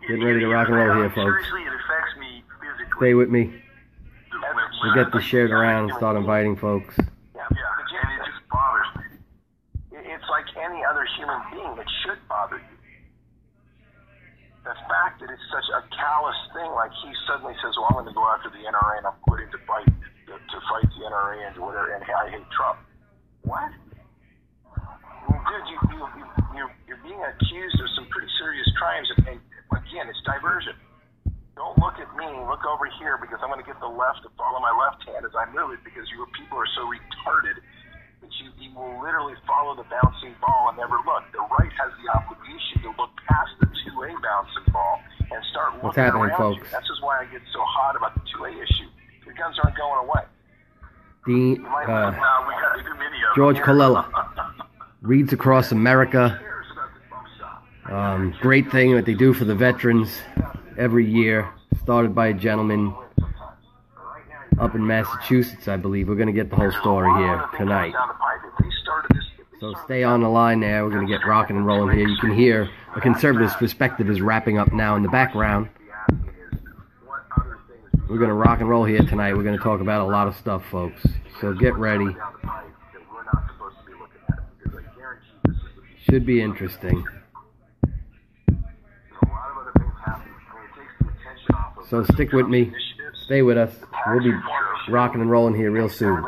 Getting ready to rock and roll here, folks. Seriously, it affects me physically. Stay with me. We'll get this shared around and start inviting folks. Yeah, and it just bothers me. It's like any other human being. It should bother you. The fact that it's such a callous thing, like he suddenly says, well, I'm going to go after the NRA and I'm quitting to fight the NRA and whatever, and I hate Trump. What? I mean, dude, you're being accused of some pretty serious crimes, and again, it's diversion. Don't look at me, look over here, because I'm going to get the left to follow my left hand as I move it, because your people are so retarded that you will literally follow the bouncing ball and never look. The right has the obligation to look past the 2A bouncing ball and start looking What's happening, around folks? you. This is why I get so hot about the 2A issue. Your guns aren't going away. George Colella, Wreaths Across America. Great thing that they do for the veterans every year. Started by a gentleman up in Massachusetts, I believe. We're going to get the whole story here tonight. So stay on the line there. We're going to get rocking and rolling here. You can hear a conservative's perspective is wrapping up now in the background. We're going to rock and roll here tonight. We're going to talk about a lot of stuff, folks. So get ready. Should be interesting. So stick with me. Stay with us. We'll be rocking and rolling here real soon.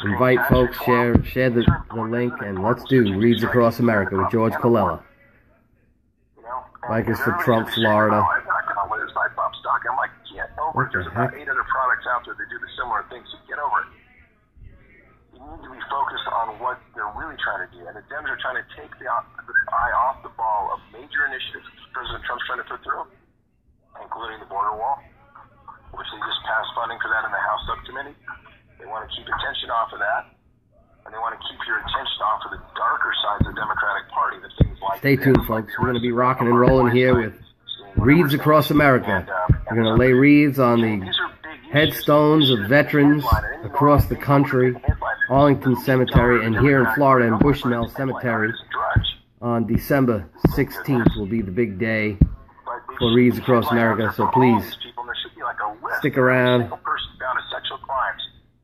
Invite folks, share the link, and let's do Wreaths Across America with George Colella. Bikers for Trump, Florida. What the heck? 8 other products out there that do the similar things, so get over it. You need to be focused on what they're really trying to do, and the Dems are trying to take the eye off the ball of major initiatives President Trump's trying to put through, including the border wall, which they just passed funding for that in the House subcommittee. They want to keep attention off of that, and they want to keep your attention off of the darker sides of the Democratic Party, the things like Stay tuned, folks. We're going to be rocking and rolling here with Wreaths Across America. We're going to lay wreaths on the headstones of veterans across the country, Arlington Cemetery, and here in Florida in Bushnell Cemetery. On December 16th will be the big day for Wreaths Across America, so please stick around.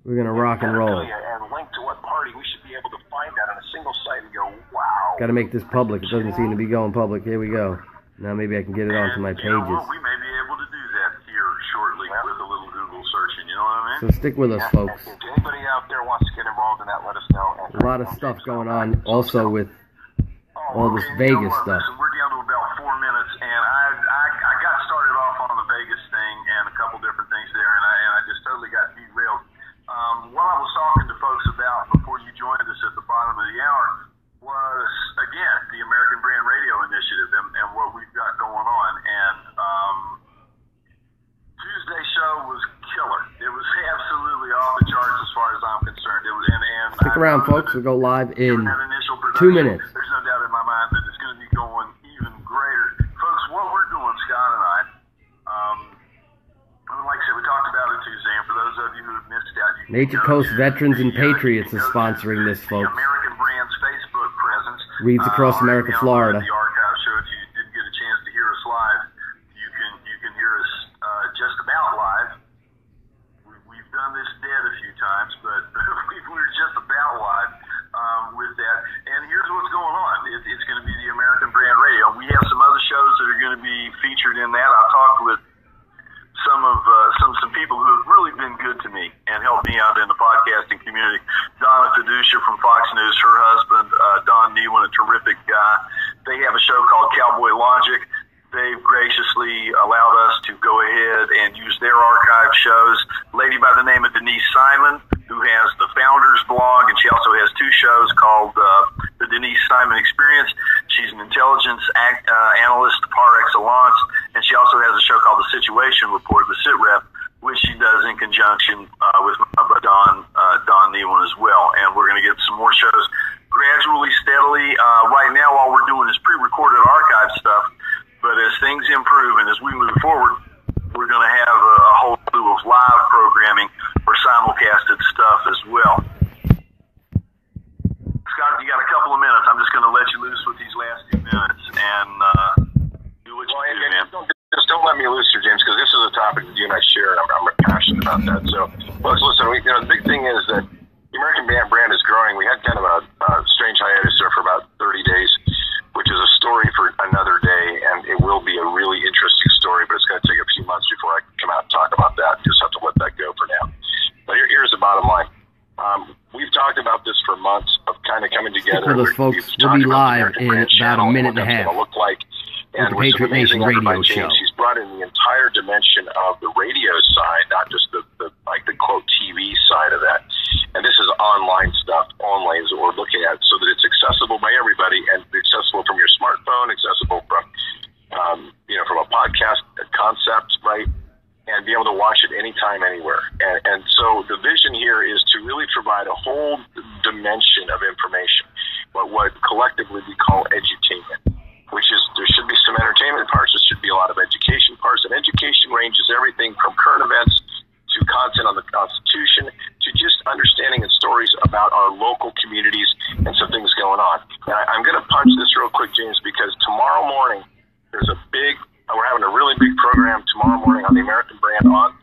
We're going to rock and roll. Got to make this public. It doesn't seem to be going public. Here we go. Now maybe I can get it onto my pages. We may be able to do that here shortly with a little Google searching, you know what I mean? So stick with us, folks. If anybody out there wants to get involved in that, let us know. A lot of stuff going on also with all this Vegas stuff. We're down to about 4 minutes, and I got started off on the Vegas thing and a couple different things there, and I just totally got derailed. What I was talking to folks about before you joined us at the bottom of the hour was, again, the American Brand Radio Initiative and what we've got going on. And Tuesday's show was killer. It was absolutely off the charts as far as I'm concerned. It was, Stick around, folks. We'll go live in 2 minutes. There's no doubt in my mind that it's going to be going even greater. Folks, what we're doing, Scott and I, like I said, we talked about it Tuesday, and for those of you who missed out, you Nature Coast Veterans and Patriots is sponsoring this, folks. American Brand's Facebook presence. Wreaths Across America, Florida. The archive show, if you didn't get a chance to hear us live, you can hear us just about live. We've done this dead a few times, but we're just about live with that. And here's what's going on. It's going to be the American Brand Radio. We have some other shows that are going to be featured in that. I talked with some people who have really been good to me and helped me out in the podcasting community. Donna Fiducia from Fox News, her husband, Don Newan, a terrific guy. They have a show called Cowboy Logic. They've graciously allowed us to go ahead and use their archive shows. A lady by the name of Denise Simon, who has the Founders blog, and she also has 2 shows called the Denise Simon Experience. She's an intelligence analyst par excellence, and she also has a show called The Situation Report, the SITREP, which she does in conjunction with my brother Don Newan as well. And we're going to get some more shows gradually, steadily. Right now, all we're doing is pre-recorded archive stuff, but as things improve and as we move forward, we're going to have a whole slew of live programming or simulcasted stuff as well. Scott, you got a couple of minutes. I'm just going to let you loose with these last 2 minutes and do what So, well, listen, the big thing is that the American brand is growing. We had kind of a strange hiatus there for about 30 days, which is a story for another day, and it will be a really interesting story, but it's going to take a few months before I can come out and talk about that. Just have to let that go for now. But here's the bottom line. We've talked about this for months of kind of coming together. Stick with us, folks. We'll be live in about a minute and a half. Look like. And with the Patriot Nation radio show. He's brought in the entire dimension of the radio side, not just the quote TV side of that. And this is online stuff only is what we're looking at, so that it's accessible by everybody and accessible from your smartphone, accessible from from a podcast concept, right? And be able to watch it anytime, anywhere. And so the vision here is to really provide a whole dimension of information, what collectively we call edutainment, which is there should be some entertainment parts, there should be a lot of education parts, and education ranges everything from current events to content on the Constitution to just understanding and stories about our local communities and some things going on. And I'm going to punch this real quick, James, because tomorrow morning we're having a really big program tomorrow morning on the American Brand on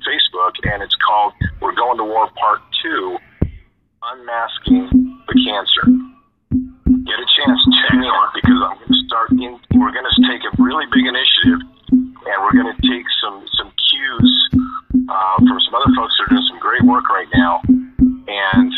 Facebook, and it's called We're Going to War Part 2, Unmasking the Cancer. Get a chance to check in because I'm going to we're going to take a really big initiative, and we're going to take some cues from some other folks that are doing some great work right now, and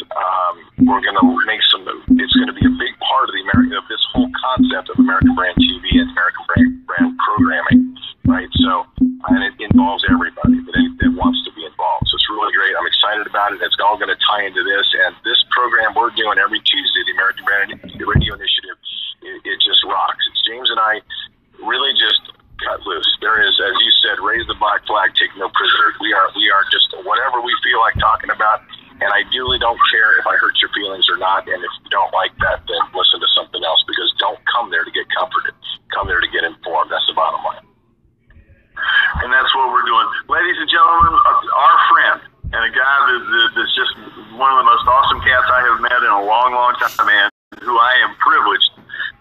we're going to make it's going to be a big part of of this whole concept of American Brand TV and American Brand programming, right? So, and it involves everybody that wants to be involved. So it's really great. I'm excited about it. It's all going to tie into this, and this program we're doing every Tuesday, the American Brand Radio Initiative, it just rocks. It's James and I really just cut loose. There is, as you said, raise the black flag, take no prisoners. We are just whatever we feel like talking about, and I really don't care if I hurt your feelings or not, and if you don't like that, then listen to something else, because don't come there to get comforted. Come there to get informed. That's the bottom line. And that's what we're doing. Ladies and gentlemen, our friend, and a guy that's just one of the most awesome cats I have met in a long, long time, man, who I am privileged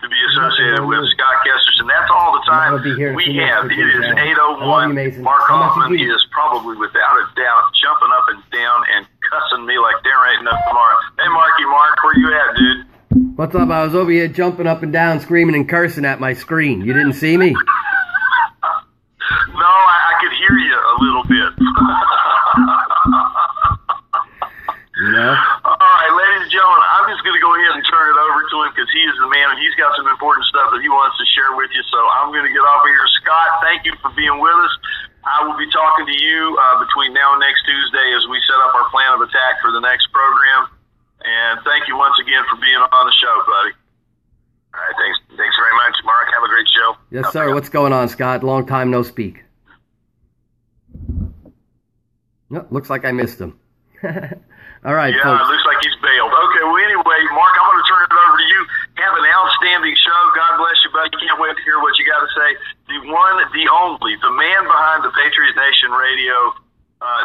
to be associated with, Scott Kesterson. That's all the time we have. It is 8:01. Mark Hoffman is probably, without a doubt, jumping up and down and cussing me like there ain't nothing tomorrow. Hey, Mark, where you at, dude? What's up? I was over here jumping up and down, screaming and cursing at my screen. You didn't see me? No, I could hear you a little bit. You know? All right, ladies and gentlemen, I'm just going to go ahead and turn it over to him because he is the man and he's got some important stuff that he wants to share with you. So I'm going to get off of here. Scott, thank you for being with us. I will be talking to you between now and next Tuesday as we set up our plan of attack for the next program. And thank you once again for being on the show, buddy. All right, thanks very much, Mark. Have a great show. Yes, sir. What's going on, Scott? Long time no speak. No, looks like I missed him. All right, yeah, folks. It looks like he's bailed. Okay, well, anyway, Mark, I'm going to turn it over to you. Have an outstanding show. God bless you, buddy. Can't wait to hear what you got to say. The one, the only, the man behind the Patriot Nation Radio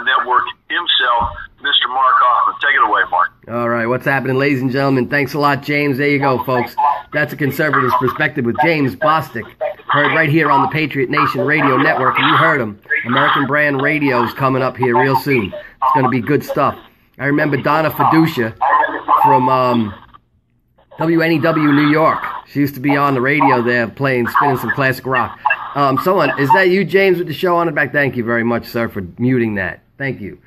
Network himself, Mr. Mark Hoffman. Take it away, Mark. All right, what's happening, ladies and gentlemen? Thanks a lot, James. There you go, folks. That's a conservative's perspective with James Bostic. Heard right here on the Patriot Nation Radio Network, and you heard him. American Brand Radio is coming up here real soon. It's going to be good stuff. I remember Donna Fiducia from WNEW New York. She used to be on the radio there spinning some classic rock. Is that you, James, with the show on the back? Thank you very much, sir, for muting that. Thank you.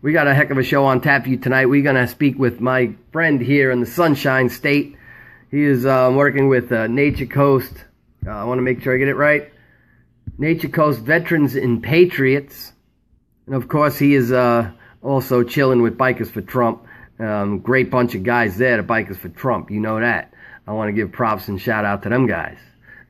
We got a heck of a show on tap for you tonight. We're going to speak with my friend here in the Sunshine State. He is working with Nature Coast. I want to make sure I get it right. Nature Coast Veterans and Patriots. And, of course, he is also chilling with Bikers for Trump. Great bunch of guys there, the Bikers for Trump. You know that. I want to give props and shout out to them guys.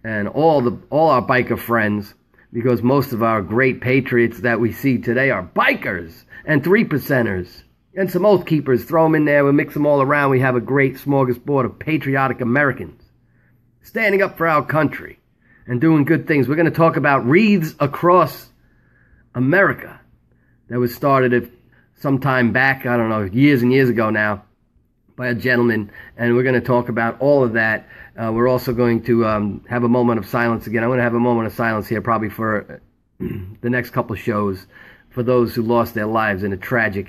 And all our biker friends, because most of our great patriots that we see today are bikers and 3%ers and some oath keepers. Throw them in there. We mix them all around. We have a great smorgasbord of patriotic Americans standing up for our country and doing good things. We're going to talk about Wreaths across America that was started some time back, I don't know, years and years ago now, by a gentleman, and we're going to talk about all of that. We're also going to have a moment of silence again. I'm going to have a moment of silence here probably for the next couple of shows for those who lost their lives in a tragic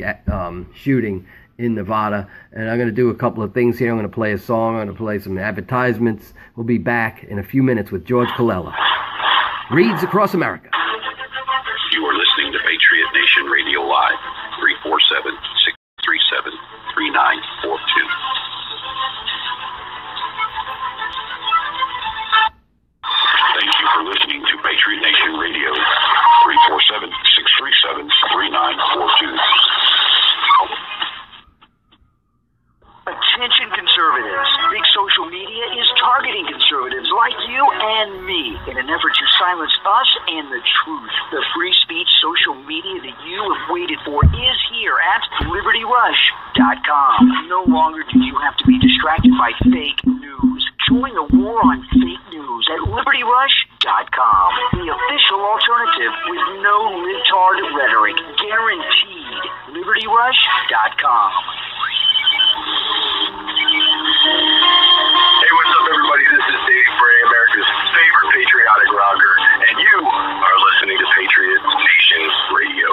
shooting in Nevada. And I'm going to do a couple of things here. I'm going to play a song. I'm going to play some advertisements. We'll be back in a few minutes with George Colella. Wreaths Across America. You are listening to Patriot Nation Radio Live, 347-637-3942. Thank you for listening to Patriot Nation Radio, 347-637-3942. Attention conservatives. Big social media is targeting conservatives like you and me in an effort to silence us and the truth. The free speech social media that you have waited for is here at LibertyRush.com. No longer do you have to be distracted by fake news. Join the war on fake news at LibertyRush.com. The official alternative with no libtard rhetoric. Guaranteed. LibertyRush.com. Hey, what's up, everybody? This is Dave Bray, America's favorite patriotic rocker, and you are listening to Patriot Nation Radio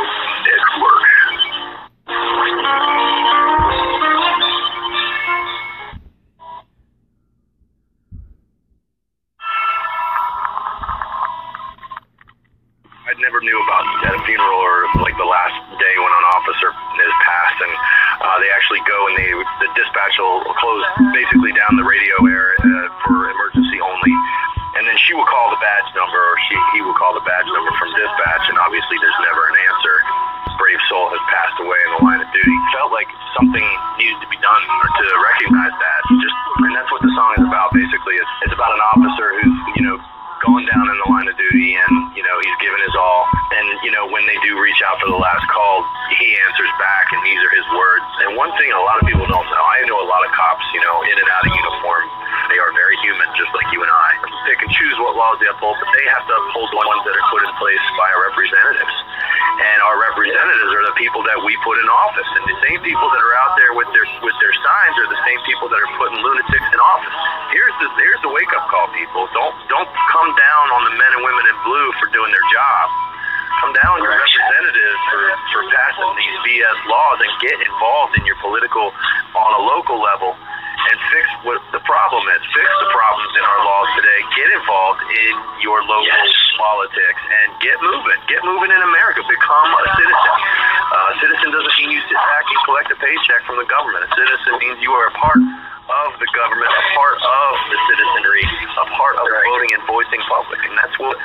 Network. I never knew about at a funeral or like the last day when an officer is passed, and they actually go and the dispatch will close basically down the radio area for emergency only, and then she will call the badge number, or he will call the badge number from dispatch, and obviously there's never an answer. Brave soul has passed away in the line of duty. Felt like something needed to be done or to recognize that. And that's what the song is about. Basically, it's about an officer who's going down in the line of duty, and he's given his all, and when they do reach out for the last call, he answers back, and these are his words. And one thing a lot of people don't know, I know a lot of cops in and out of uniform. They are very human, just like you and I. They can choose what laws they uphold, but they have to uphold the ones that are put in place by our representatives. And our representatives are the people that we put in office, and the same people that are out there with their signs are the same people that are putting lunatics in office. Here's the wake up call, people. Don't come down on the men and women in blue for doing their job. Come down on your representatives for passing these BS laws, and get involved in your political on a local level and fix what the problem is. Fix the problems in our laws today. Get involved in your local politics and get moving. Get moving in America. Become a citizen. A citizen doesn't mean you sit back and collect a paycheck from the government. A citizen means you are a part of the government, a part of the citizenry, a part of voting and voicing public. And that's what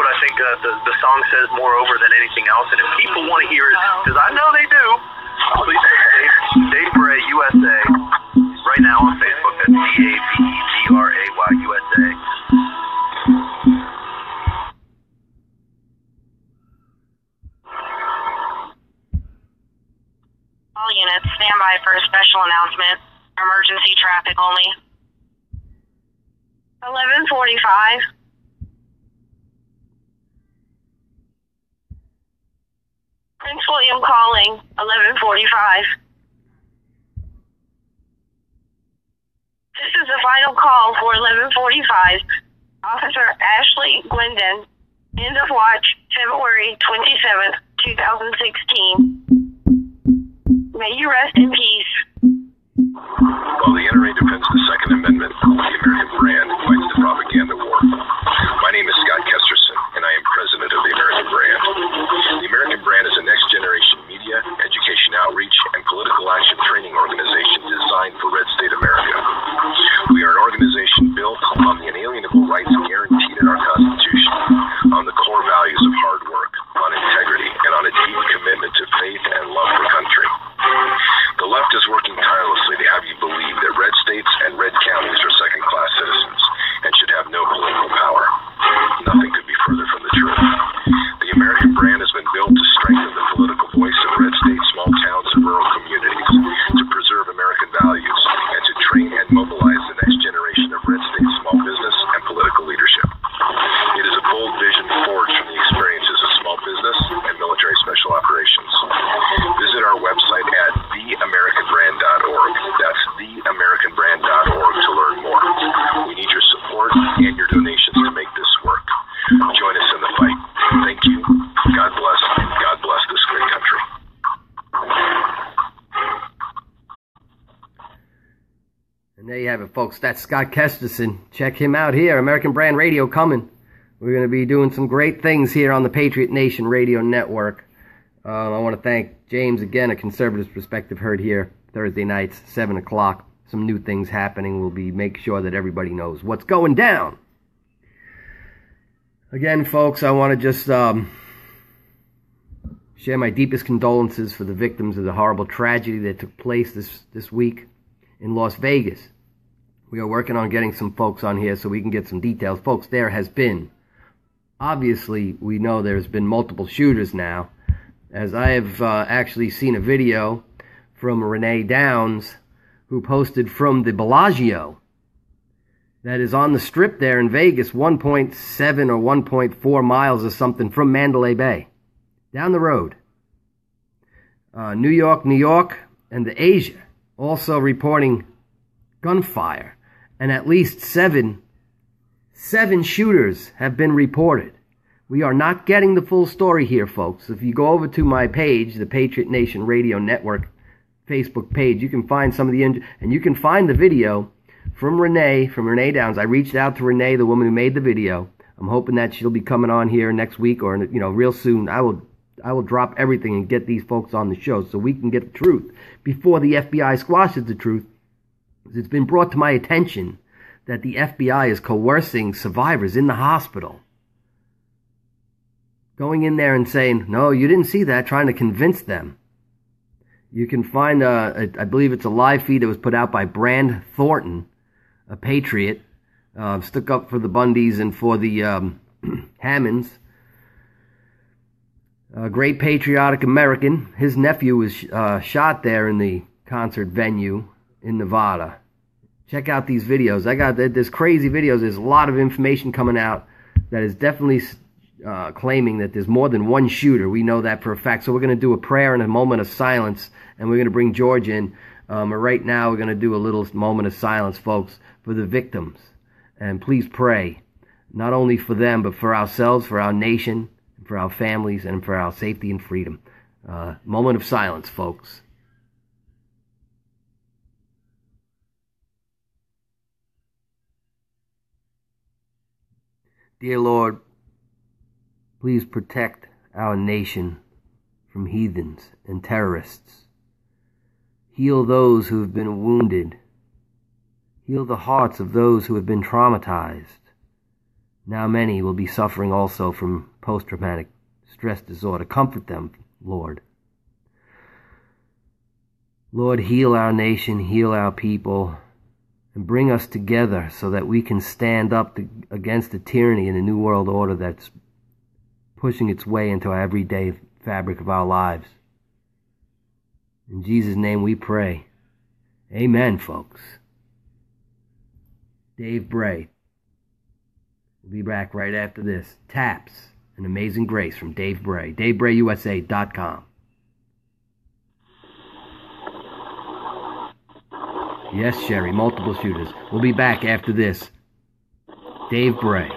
I think the song says moreover than anything else. And if people want to hear it, because I know they do, please Dave Bray USA right now on Facebook. That's DAVEBRAY USA. All units, stand by for a special announcement. Emergency traffic only. 11:45. Prince William calling. 11:45. This is the final call for 11:45. Officer Ashley Glendon. End of watch, February 27th, 2016. May you rest in peace. While the NRA defends the Second Amendment, the American brand fights the propaganda war. My name is Scott Kesterson, and I am president of the American Brand. The American Brand is a next-generation media, education outreach, and political action training organization designed for red state America. We are an organization built on the inalienable rights guaranteed in our Constitution, on the core values of hard work, on integrity, and on a deep commitment to faith and love for country. The left is working tirelessly to have you believe that red states and red counties are second-class citizens and should have no political power. Nothing could be further from the truth. The American Brand has been built to strengthen the political voice of red states, small towns, and rural communities, to preserve American values, and to train and And there you have it, folks. That's Scott Kesterson. Check him out here. American Brand Radio coming. We're going to be doing some great things here on the Patriot Nation Radio Network. I want to thank James again, A Conservative Perspective, heard here Thursday nights, 7 o'clock. Some new things happening. We'll make sure that everybody knows what's going down. Again, folks, I want to just share my deepest condolences for the victims of the horrible tragedy that took place this week in Las Vegas. We are working on getting some folks on here so we can get some details. Folks, there has been, obviously, we know there's been multiple shooters now, as I have actually seen a video from Rene Downs, who posted from the Bellagio that is on the Strip there in Vegas, 1.7 or 1.4 miles or something from Mandalay Bay, down the road. New York, and the Asia also reporting gunfire, and at least seven shooters have been reported. We are not getting the full story here, folks. If you go over to my page, the Patriot Nation Radio Network Facebook page, you can find some of the and you can find the video from Rene Downs. I reached out to Rene, the woman who made the video. I'm hoping that she'll be coming on here next week or real soon. I will drop everything and get these folks on the show so we can get the truth before the FBI squashes the truth. It's been brought to my attention that the FBI is coercing survivors in the hospital, going in there and saying, no, you didn't see that, trying to convince them. You can find, I believe it's a live feed that was put out by Brand Thornton, a patriot, stuck up for the Bundys and for the Hammonds. A great patriotic American. His nephew was shot there in the concert venue in Nevada. Check out these videos. There's crazy videos. There's a lot of information coming out that is definitely claiming that there's more than one shooter. We know that for a fact. So we're going to do a prayer and a moment of silence, and we're going to bring George in. Right now, we're going to do a little moment of silence, folks, for the victims. And please pray, not only for them, but for ourselves, for our nation, for our families, and for our safety and freedom. Moment of silence, folks. Dear Lord, please protect our nation from heathens and terrorists. Heal those who have been wounded. Heal the hearts of those who have been traumatized. Now many will be suffering also from post-traumatic stress disorder. Comfort them, Lord. Lord, heal our nation, heal our people, and bring us together so that we can stand up against the tyranny in the New World Order that's pushing its way into our everyday fabric of our lives. In Jesus' name we pray. Amen, folks. Dave Bray. We'll be back right after this. Taps, An Amazing Grace from Dave Bray. DaveBrayUSA.com. Yes, Sherry, multiple shooters. We'll be back after this. Dave Bray.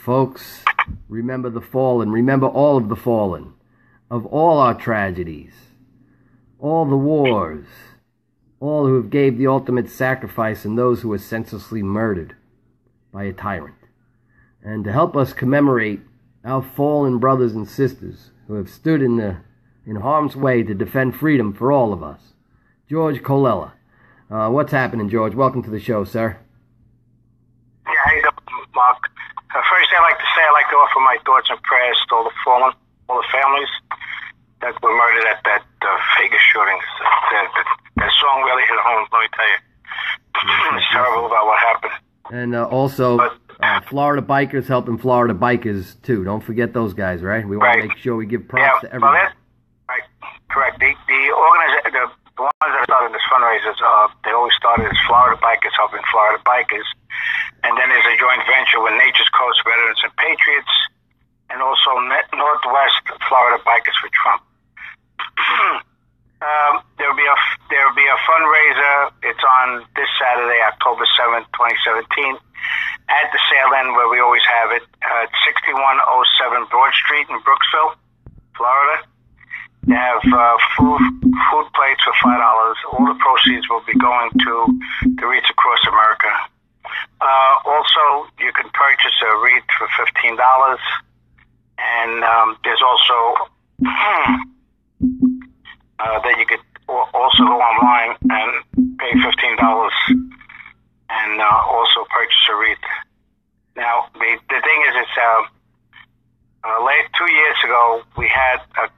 Folks, remember the fallen. Remember all of the fallen, of all our tragedies, all the wars, all who have gave the ultimate sacrifice, and those who were senselessly murdered by a tyrant. And to help us commemorate our fallen brothers and sisters who have stood in harm's way to defend freedom for all of us, George Colella. What's happening, George? Welcome to the show, sir. Yeah, how you doing, Mark? First, I'd like to offer my thoughts and prayers to all the fallen, all the families that were murdered at that Vegas shooting. That song really hit home, let me tell you. It's terrible about what happened. And also, Florida bikers helping Florida bikers, too. Don't forget those guys, right? We want to make sure we give props to everyone. Right, correct. The ones that started this fundraisers, they always started as Florida bikers helping Florida bikers. And then there's a joint venture with Nature's Coast Veterans and Patriots, and also Northwest Florida Bikers for Trump. There'll be a fundraiser. It's on this Saturday, October 7th, 2017, at the Sail Inn where we always have it, at 6107 Broad Street in Brooksville, Florida. They have food plates for $5. All the proceeds will be going to the Wreaths across America. Also, you can purchase a wreath for $15, and there's also that you could also go online and pay $15 and also purchase a wreath. Now, the thing is, it's late 2 years ago we had a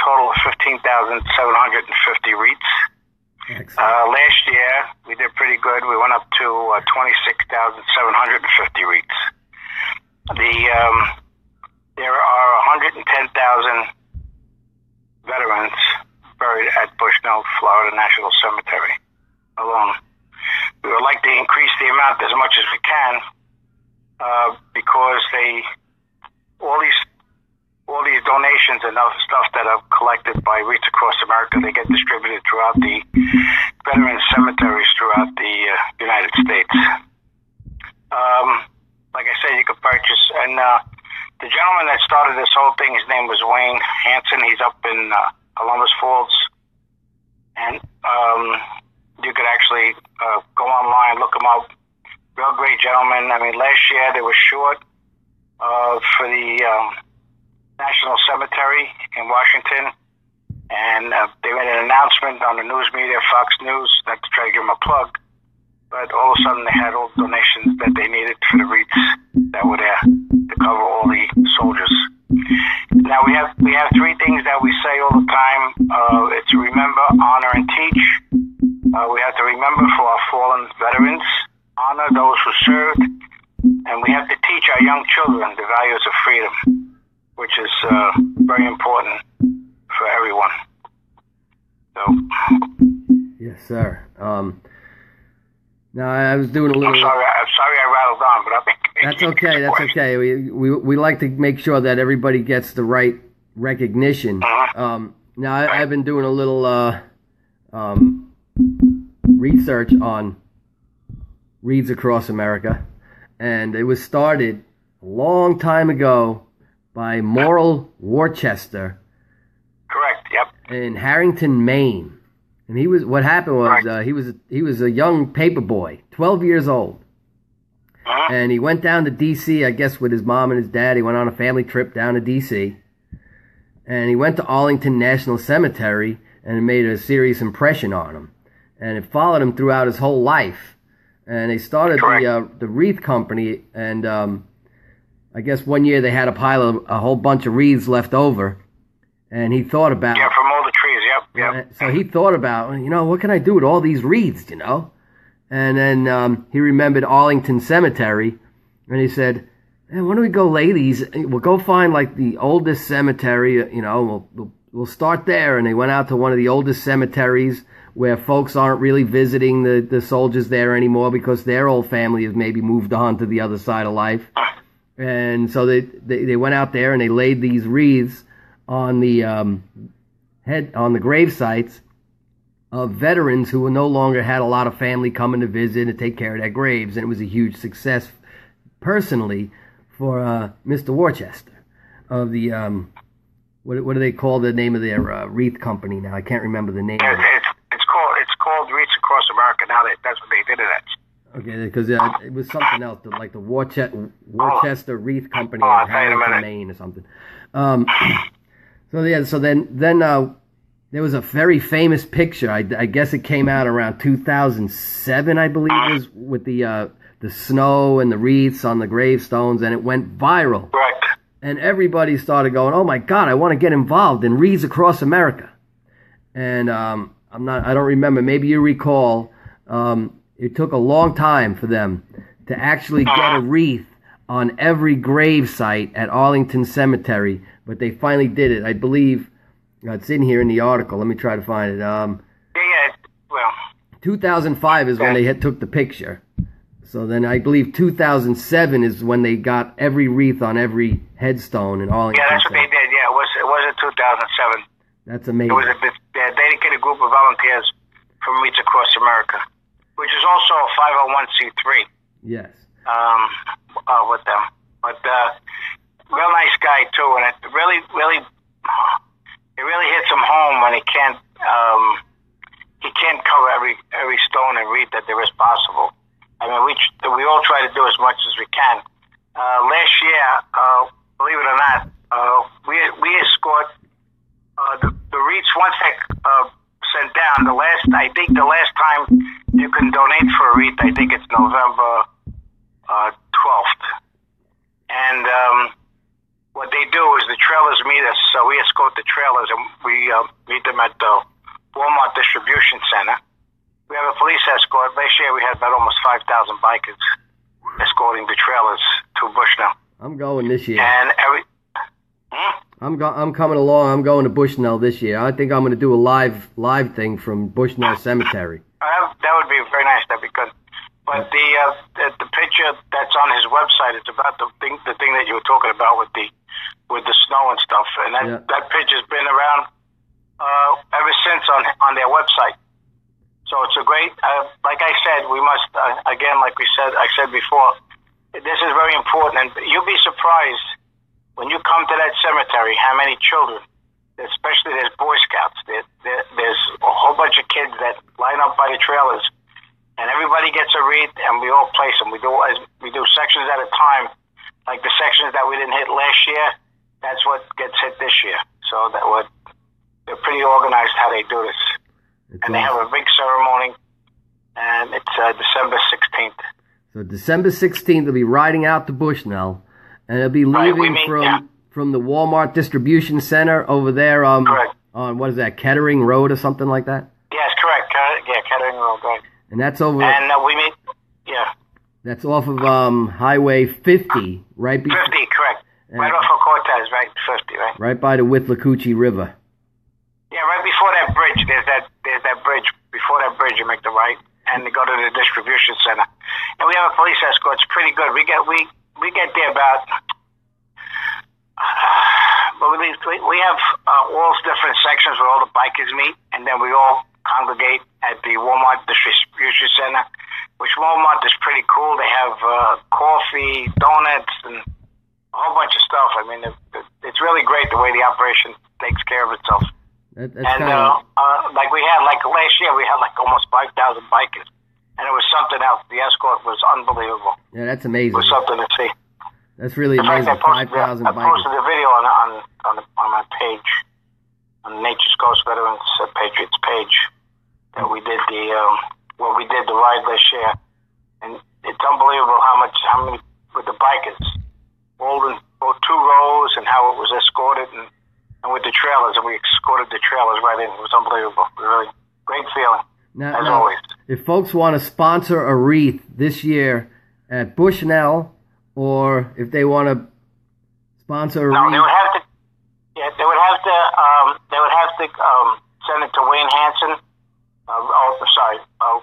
total of 15,750 wreaths. Last year we did pretty good. We went up to 26,750 wreaths. There are 110,000 veterans buried at Bushnell, Florida National Cemetery alone. We would like to increase the amount as much as we can because all these donations and other stuff that are collected by Wreaths across America, they get distributed throughout the veteran cemeteries throughout the United States. Like I said, you could purchase, and the gentleman that started this whole thing, his name was Wayne Hansen. He's up in Columbus Falls, and you could actually go online, look him up. Real great gentleman. I mean, last year they were short for the National Cemetery in Washington, and they made an announcement on the news media, Fox News, not to try to give them a plug, but all of a sudden they had all the donations that they needed for the wreaths that were there to cover all the soldiers. Now we have three things that we say all the time. It's remember, honor, and teach. We have to remember for our fallen veterans, honor those who served, and we have to teach our young children the values of freedom, which is very important for everyone. So. Yes, sir. Now I was doing a little. I'm sorry I rattled on, but I think that's okay. That's okay. We like to make sure that everybody gets the right recognition. Now I've been doing a little research on Wreaths across America, and it was started a long time ago by Morrill Worcester. Correct. Yep. In Harrington, Maine. And what happened was he was a young paper boy, 12 years old. And he went down to D.C., I guess with his mom and his dad. He went on a family trip down to D.C. And he went to Arlington National Cemetery, and it made a serious impression on him. And it followed him throughout his whole life. And they started the Wreath company, and I guess one year they had a whole bunch of wreaths left over. And he thought about... Yeah, from all the trees, yep. So he thought about, what can I do with all these wreaths, And then he remembered Arlington Cemetery, and he said, hey, why don't we go lay these? We'll go find, like, the oldest cemetery, we'll start there. And they went out to one of the oldest cemeteries where folks aren't really visiting the soldiers there anymore because their old family has maybe moved on to the other side of life. And so they went out there and they laid these wreaths on the grave sites of veterans who no longer had a lot of family coming to visit and take care of their graves. And it was a huge success personally for Mr. Worcester of the what do they call the name of their wreath company now? I can't remember the name. It's called Wreaths Across America now. That's what they did it at. Okay, because it was something else, like the Worcester Wreath Company in Harrington, Maine, or something. So then there was a very famous picture. I guess it came out around 2007, I believe, was with the snow and the wreaths on the gravestones, and it went viral. Right. And everybody started going, "Oh my God, I want to get involved in Wreaths Across America." And I don't remember. Maybe you recall. It took a long time for them to actually get a wreath on every grave site at Arlington Cemetery, but they finally did it. I believe it's in here in the article. Let me try to find it. 2005 is when they took the picture. So then I believe 2007 is when they got every wreath on every headstone in Arlington. Yeah, that's what they did. Yeah, it was in 2007. That's amazing. It was a dedicated group of volunteers from Wreaths Across America, which is also a 501c3. Yes. With them, but real nice guy too, and it really hits him home when he can't cover every stone and wreath that there is possible. I mean, we all try to do as much as we can. Last year, believe it or not, we escort the wreaths once they sent down. I think the last time you can donate for a wreath, I think it's November 12th. And what they do is the trailers meet us, so we escort the trailers, and we meet them at the Walmart Distribution Center. We have a police escort. Last year we had about almost 5,000 bikers escorting the trailers to Bushnell. I'm going this year. And I'm coming along. I'm going to Bushnell this year. I think I'm going to do a live thing from Bushnell Cemetery. That would be very nice. That'd be good. But the picture that's on his website is about the thing that you were talking about with the snow and stuff. And that picture's been around ever since on their website. So it's a great, like I said, we must, again, like I said before, this is very important. And you'll be surprised when you come to that cemetery how many children, especially there's Boy Scouts, there's a whole bunch of kids that line up by the trailers, and everybody gets a wreath, and we all place them. We do sections at a time, like the sections that we didn't hit last year. That's what gets hit this year. So they're pretty organized how they do this. And they have a big ceremony, and it's December 16th. So December 16th, they'll be riding out to Bushnell, and they'll be leaving from the Walmart Distribution Center over there on what is that, Kettering Road or something like that? Yes, correct. Kettering Road, right. And that's over. And we meet, that's off of Highway 50, right? 50, correct. Right off of Cortez, right? 50, right? Right by the Withlacoochee River. Yeah, right before that bridge. There's that bridge. Before that bridge, you make the right, and you go to the distribution center. And we have a police escort. It's pretty good. We get there about. We have all different sections where all the bikers meet, and then we all congregate at the Walmart Distribution Center, which Walmart is pretty cool. They have coffee, donuts, and a whole bunch of stuff. I mean, it's really great the way the operation takes care of itself. Like we had, like last year, we had like almost 5,000 bikers, and it was something else. The escort was unbelievable. Yeah, that's amazing. It was something to see. That's really amazing. 5,000 bikers. I posted a video on my page, on Nature's Coast Veterans Patriots page, that we did the ride last year, and it's unbelievable how many with the bikers, all in 2 rows, and how it was escorted and with the trailers, and we escorted the trailers right in. It was unbelievable. Really great feeling, as always. If folks want to sponsor a wreath this year at Bushnell, or if they want to sponsor a wreath... they would have to. Yeah, they would have to send it to Wayne Hansen.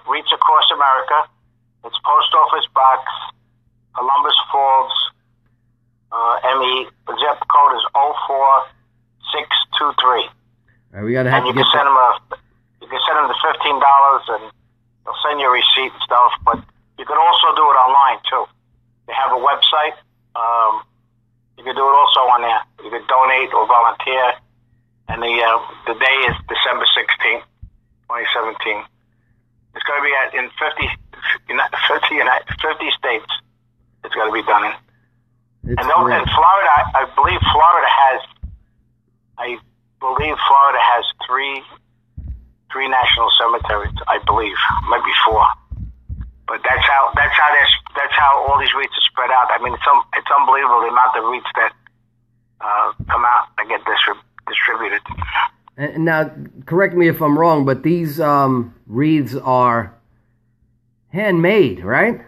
Wreaths Across America. It's Post Office Box, Columbus Falls, ME. The zip code is 04623. Right, we gotta have and to get. You can send them the $15, and they'll send you a receipt and stuff. But you can also do it online too. They have a website, You can do it also on there. You can donate or volunteer. And the day is December 16th, 2017. It's going to be in 50 states. It's going to be done in. And Florida, I believe Florida has three national cemeteries. I believe, maybe 4. But that's how all these wreaths are spread out. I mean, it's unbelievable the amount of wreaths that come out and get distributed. And now, correct me if I'm wrong, but these wreaths are handmade, right?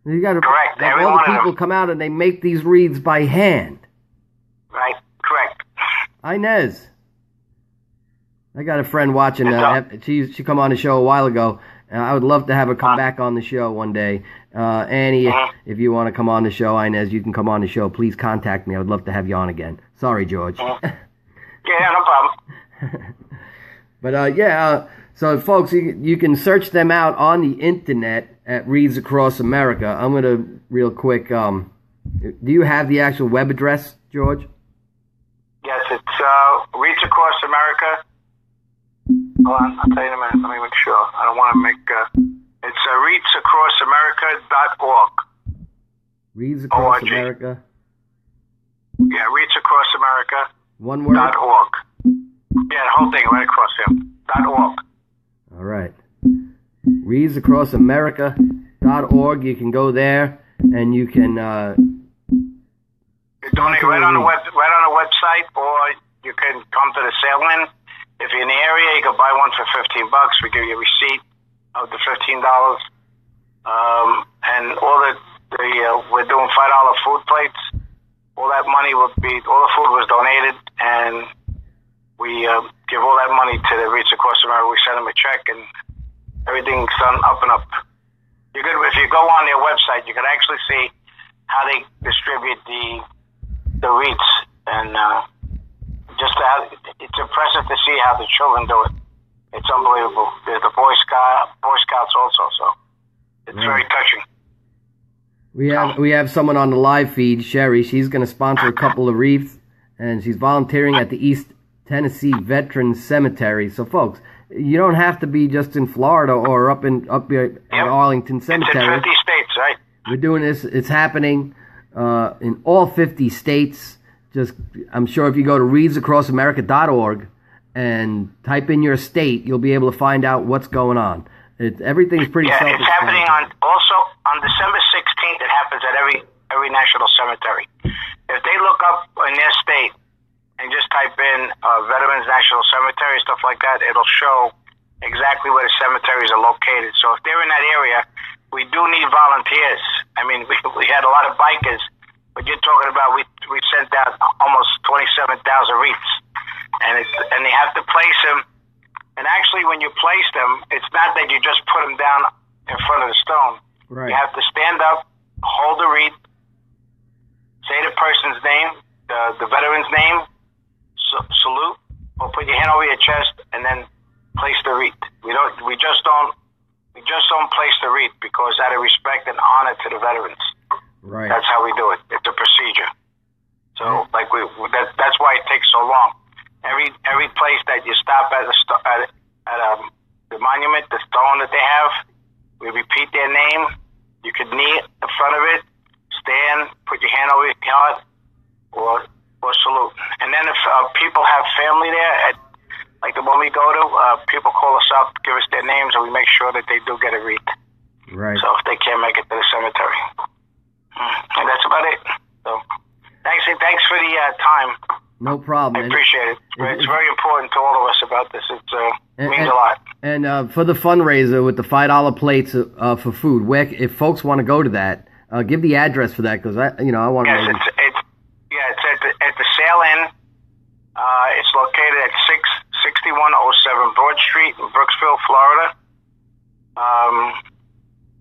You got to correct. all the people come out and they make these wreaths by hand. Right. Correct. Inez, I got a friend watching. She come on the show a while ago. I would love to have her come back on the show one day. Annie, if you want to come on the show, Inez, you can come on the show. Please contact me. I would love to have you on again. Sorry, George. Yeah, no problem. But so folks, you can search them out on the internet at Wreaths Across America. I'm going to real quick. Do you have the actual web address, George? Yes, it's Wreaths Across America. Hold on, I'll tell you in a minute. Let me make sure. I don't want to make. It's wreathsacrossamerica.org. Wreaths Across America. Yeah, Wreaths Across America. One word. .org. Yeah, the whole thing right across here. .org. All right. Wreathsacrossamerica.org. You can go there and you can you donate right on the website, or you can come to the sale-in. If you're in the area, you can buy one for $15. We give you a receipt of the $15. And we're doing $5 food plates. All that money all the food was donated, and we give all that money to the Wreaths Across America. We send them a check, and everything's done up and up. If you go on their website, you can actually see how they distribute the wreaths, and it's impressive to see how the children do it. It's unbelievable. There's the Boy Scouts also, so it's very touching. We have someone on the live feed, Sherry. She's going to sponsor a couple of wreaths, and she's volunteering at the East Tennessee Veterans Cemetery. So, folks, you don't have to be just in Florida or up here at Arlington Cemetery. It's in 50 states, right? We're doing this. It's happening in all 50 states. I'm sure if you go to wreathsacrossamerica.org and type in your state, you'll be able to find out what's going on. Everything's pretty self-explanatory. It's happening also on December 16th. It happens at every national cemetery. If they look up in their state and just type in Veterans National Cemetery, stuff like that, it'll show exactly where the cemeteries are located. So if they're in that area, we do need volunteers. I mean, we had a lot of bikers. But you're talking about we sent out almost 27,000 wreaths, and they have to place them. And actually, when you place them, it's not that you just put them down in front of the stone. Right. You have to stand up, hold the wreath, say the person's name, the veteran's name, salute, or put your hand over your chest, and then place the wreath. We just don't place the wreath because out of respect and honor to the veterans. Right. That's how we do it. It's a procedure. So, that's why it takes so long. Every place that you stop at the monument, the stone that they have, we repeat their name. You could kneel in front of it, stand, put your hand over your heart, or salute. And then if people have family there, like the one we go to, people call us up, give us their names, and we make sure that they do get a wreath. Right. So if they can't make it to the cemetery. And that's about it. So, thanks for the time. No problem. I appreciate it. It's very important to all of us about this. It means a lot. And for the fundraiser with the $5 plates for food, if folks want to go to that, give the address for that because I want to. Yes, it's at the sale-in. It's located at 6107 Broad Street in Brooksville, Florida.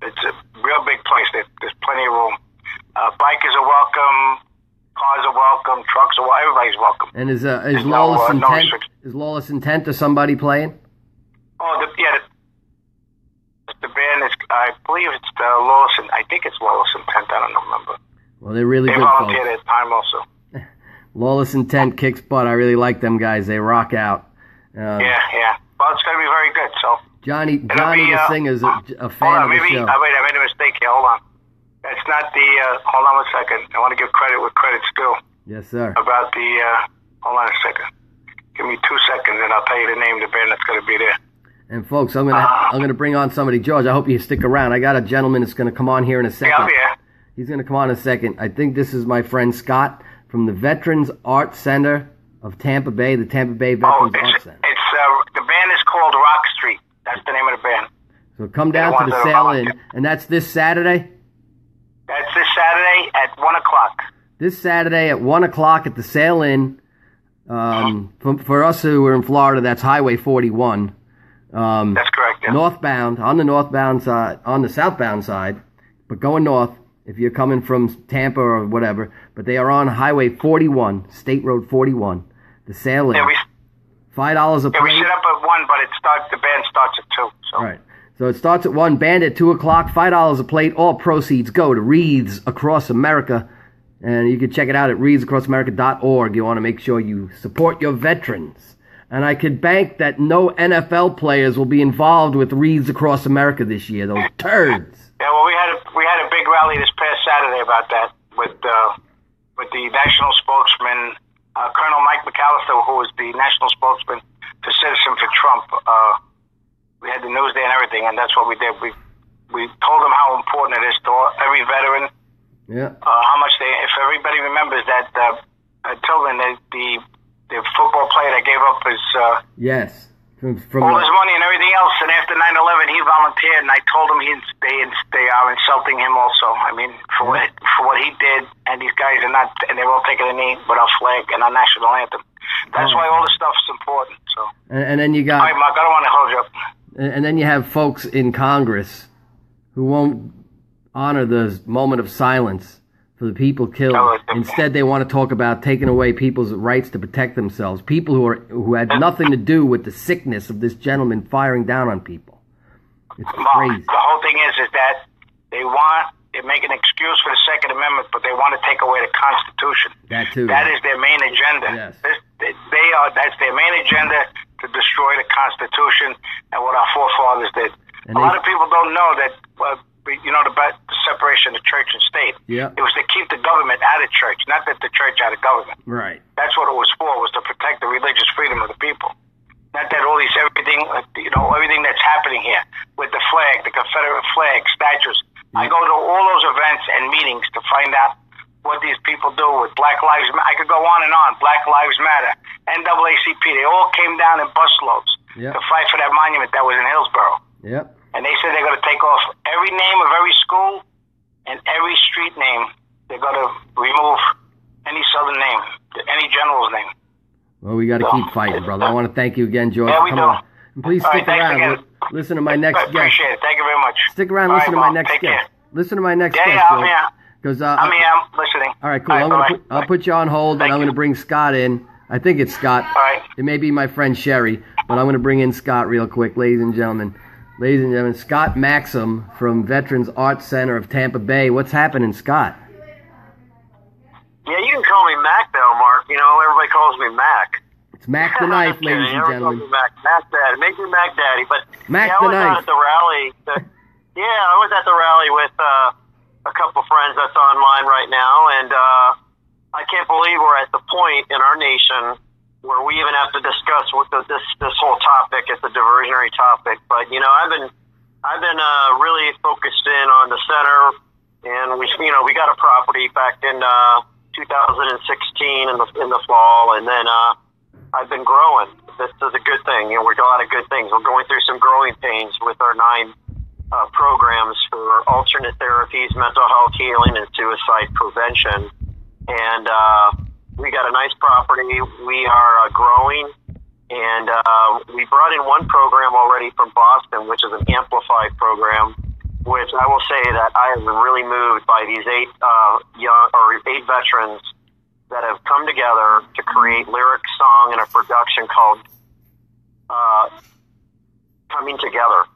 It's a real big place. There's plenty of room. Bikers are welcome. Cars are welcome. Trucks are welcome. Everybody's welcome. And is Lawless Intent? Is Lawless Intent or somebody playing? Oh, the band is. I believe it's Lawless. I think it's Lawless Intent. I don't remember. Well, they're really they good, volunteer folks. their time also. Lawless Intent kicks butt. I really like them guys. They rock out. Yeah. Well, it's going to be very good. So Johnny the Singer's a fan hold on, of the maybe, show. wait, I made a mistake here. Hold on. That's not the, hold on a second. I want to give credit where credit's due. Yes, sir. About the, hold on a second. Give me 2 seconds and I'll tell you the name of the band that's going to be there. And folks, I'm gonna bring on somebody. George, I hope you stick around. I got a gentleman that's gonna come on here in a second. Yeah, I'll be here. He's gonna come on in a second. I think this is my friend Scott from the Veterans Art Center of Tampa Bay, the Tampa Bay Veterans Art Center. It's the band is called Rock Street. That's the name of the band. So come down to the Sail Inn, and that's this Saturday? That's this Saturday at 1 o'clock. This Saturday at 1 o'clock at the Sail Inn. For us who are in Florida, that's Highway 41. That's correct, yeah. Northbound, on the northbound side, on the southbound side, but going north if you're coming from Tampa or whatever. But they are on Highway 41, State Road 41, the Sail Inn. Yeah, $5 a plate. we set up at 1, but the band starts at 2. So. All right. So it starts at 1, band at 2 o'clock, $5 a plate. All proceeds go to Wreaths Across America. And you can check it out at wreathsacrossamerica.org. You want to make sure you support your veterans. And I could bank that no NFL players will be involved with Wreaths Across America this year, those turds. Yeah, well, we had a big rally this past Saturday about that with the national spokesman, Colonel Mike McAllister, who is the national spokesman for Citizen for Trump. We had the news there and everything, and that's what we did. We told them how important it is to every veteran. Yeah. How much if everybody remembers that until then the football player that gave up his yes from all his money and everything else, and after 9/11 he volunteered, and I told him they are insulting him also. I mean for what he did, and these guys are not, and they're all taking a knee with our flag and our national anthem. That's why all this stuff is important. So and then you got. All right, Mark, I don't want to hold you up. And then you have folks in Congress who won't honor the moment of silence for the people killed. Instead, they want to talk about taking away people's rights to protect themselves. People who had nothing to do with the sickness of this gentleman firing down on people. It's crazy. The whole thing is that they make an excuse for the Second Amendment, but they want to take away the Constitution. That too. That is their main agenda. Yes. That's their main agenda, to destroy the Constitution and what our forefathers did. And a lot of people don't know that. The separation of church and state. Yeah. It was to keep the government out of church, not that the church out of government. Right. That's what it was for, was to protect the religious freedom of the people. Not that everything that's happening here with the flag, the Confederate flag, statues. Yeah. I go to all those events and meetings to find out what these people do with Black Lives Matter. I could go on and on. Black Lives Matter, NAACP, they all came down in busloads to fight for that monument that was in Hillsborough. Yep. And they said they're going to take off every name of every school and every street name. They're going to remove any southern name, any general's name. Well, we got to keep fighting, brother. I want to thank you again, George. Yeah, we do. On. And please stick around. Listen to my next guest. Appreciate it. Thank you very much. Stick around. Listen to my next guest. Listen to my next guest. Yeah, I'm here. Because I'm here. I'm listening. All right, cool. I'll put you on hold, and I'm going to bring Scott in. I think it's Scott. All right. It may be my friend Sherry, but I'm going to bring in Scott real quick, ladies and gentlemen. Ladies and gentlemen, Scott Maxim from Veterans Art Center of Tampa Bay. What's happening, Scott? Yeah, you can call me Mac now, Mark. Everybody calls me Mac. It's Mac the Knife, ladies and gentlemen. Mac Daddy. Make me Mac Daddy. But Mac I the was Knife. out at the rally. I was at the rally with a couple friends that's online right now, and I can't believe we're at the point in our nation where we even have to discuss this whole topic. It's a diversionary topic, but I've been really focused in on the center, and we got a property back in 2016 in the fall, and then I've been growing. This is a good thing. We're doing a lot of good things. We're going through some growing pains with our 9 programs for alternate therapies, mental health healing, and suicide prevention, and we got a nice property. We are growing, and we brought in one program already from Boston, which is an amplified program, which I will say that I have been really moved by these 8 veterans that have come together to create lyric, song, and a production called Coming Together.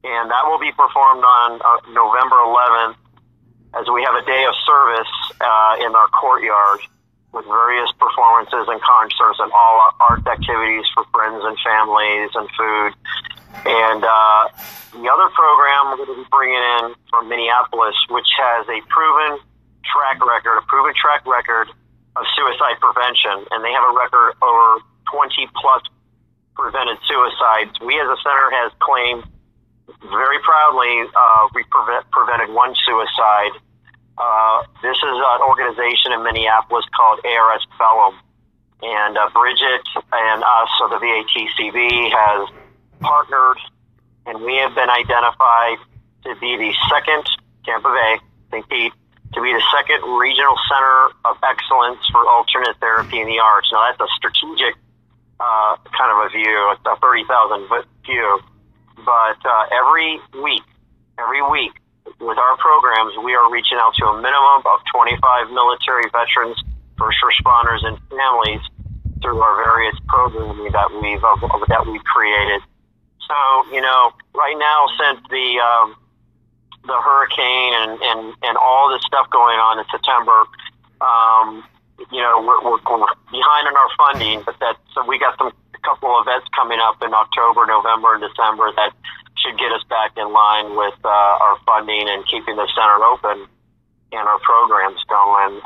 And that will be performed on November 11th as we have a day of service in our courtyard with various performances and concerts and all art activities for friends and families and food. And the other program we're going to be bringing in from Minneapolis, which has a proven track record of suicide prevention, and they have a record over 20 plus prevented suicides. We as a center has claimed very proudly we prevented one suicide. This is an organization in Minneapolis called ARS Bellum, and Bridget and us, so the VATCB, has partnered, and we have been identified to be the second, Tampa Bay, St. Pete, to be the second regional center of excellence for alternate therapy in the arts. Now, that's a strategic kind of a view, a 30,000-foot view. But every week, with our programs, we are reaching out to a minimum of 25 military veterans, first responders, and families through our various programming that we've created. So, right now, since the hurricane and all this stuff going on in September, we're behind on our funding, but so we got a couple of events coming up in October, November, and December that should get us back in line with our funding and keeping the center open and our programs going.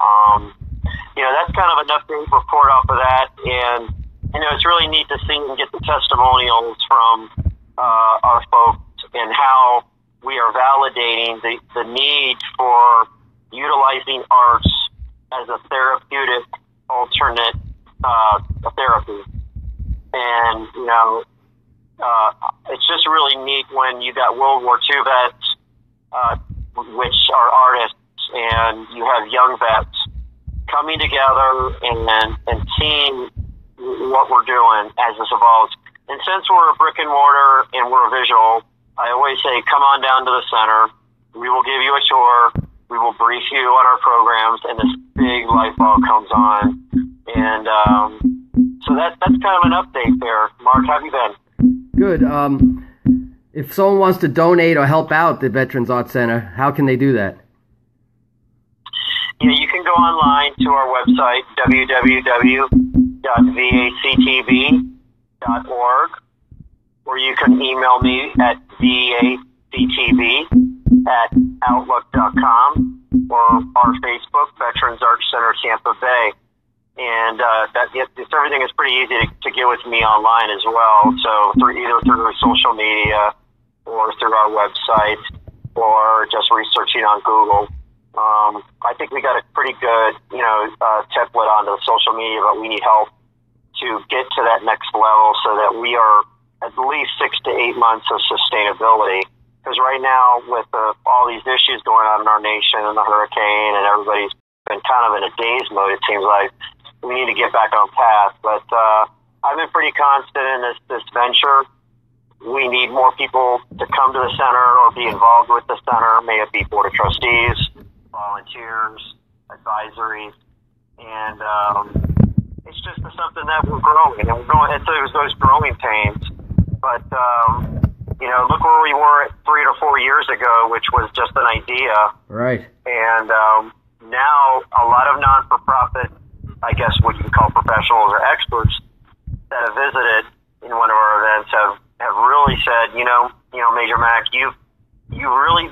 That's kind of an update report off of that, and it's really neat to see and get the testimonials from our folks and how we are validating the need for utilizing arts as a therapeutic alternate therapy. And, it's just really neat when you got World War II vets, which are artists, and you have young vets coming together and seeing what we're doing as this evolves. And since we're a brick and mortar and we're a visual, I always say, come on down to the center. We will give you a tour. We will brief you on our programs, and this big light bulb comes on. And so that's kind of an update there. Mark, how have you been? Good. If someone wants to donate or help out the Veterans Arts Center, how can they do that? Yeah, you can go online to our website, www.vactv.org, or you can email me at vactv@outlook.com, or our Facebook, Veterans Arts Center Tampa Bay. And everything is pretty easy to get with me online as well. So either through social media or through our website or just researching on Google. I think we got a pretty good, template onto the social media, but we need help to get to that next level so that we are at least 6 to 8 months of sustainability. Because right now, with all these issues going on in our nation and the hurricane, and everybody's been kind of in a daze mode, it seems like we need to get back on path. But I've been pretty constant in this venture. We need more people to come to the center or be involved with the center, may it be Board of Trustees, volunteers, advisories, and it's just something that we're growing, and we're growing. It's those growing pains. But look where we were 3 to 4 years ago, which was just an idea. Right. And now a lot of non-for-profit, I guess what you call professionals or experts that have visited in one of our events have really said, Major Mac, you really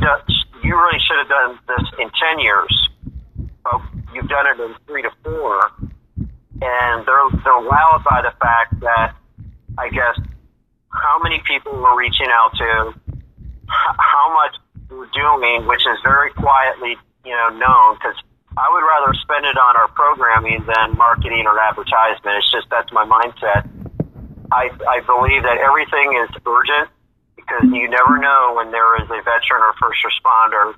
should have done this in 10 years. But you've done it in 3 to 4. And they're wowed by the fact that, I guess, how many people we're reaching out to, how much we're doing, which is very quietly, known, because I would rather spend it on our programming than marketing or advertisement. It's just, that's my mindset. I believe that everything is urgent, because you never know when there is a veteran or first responder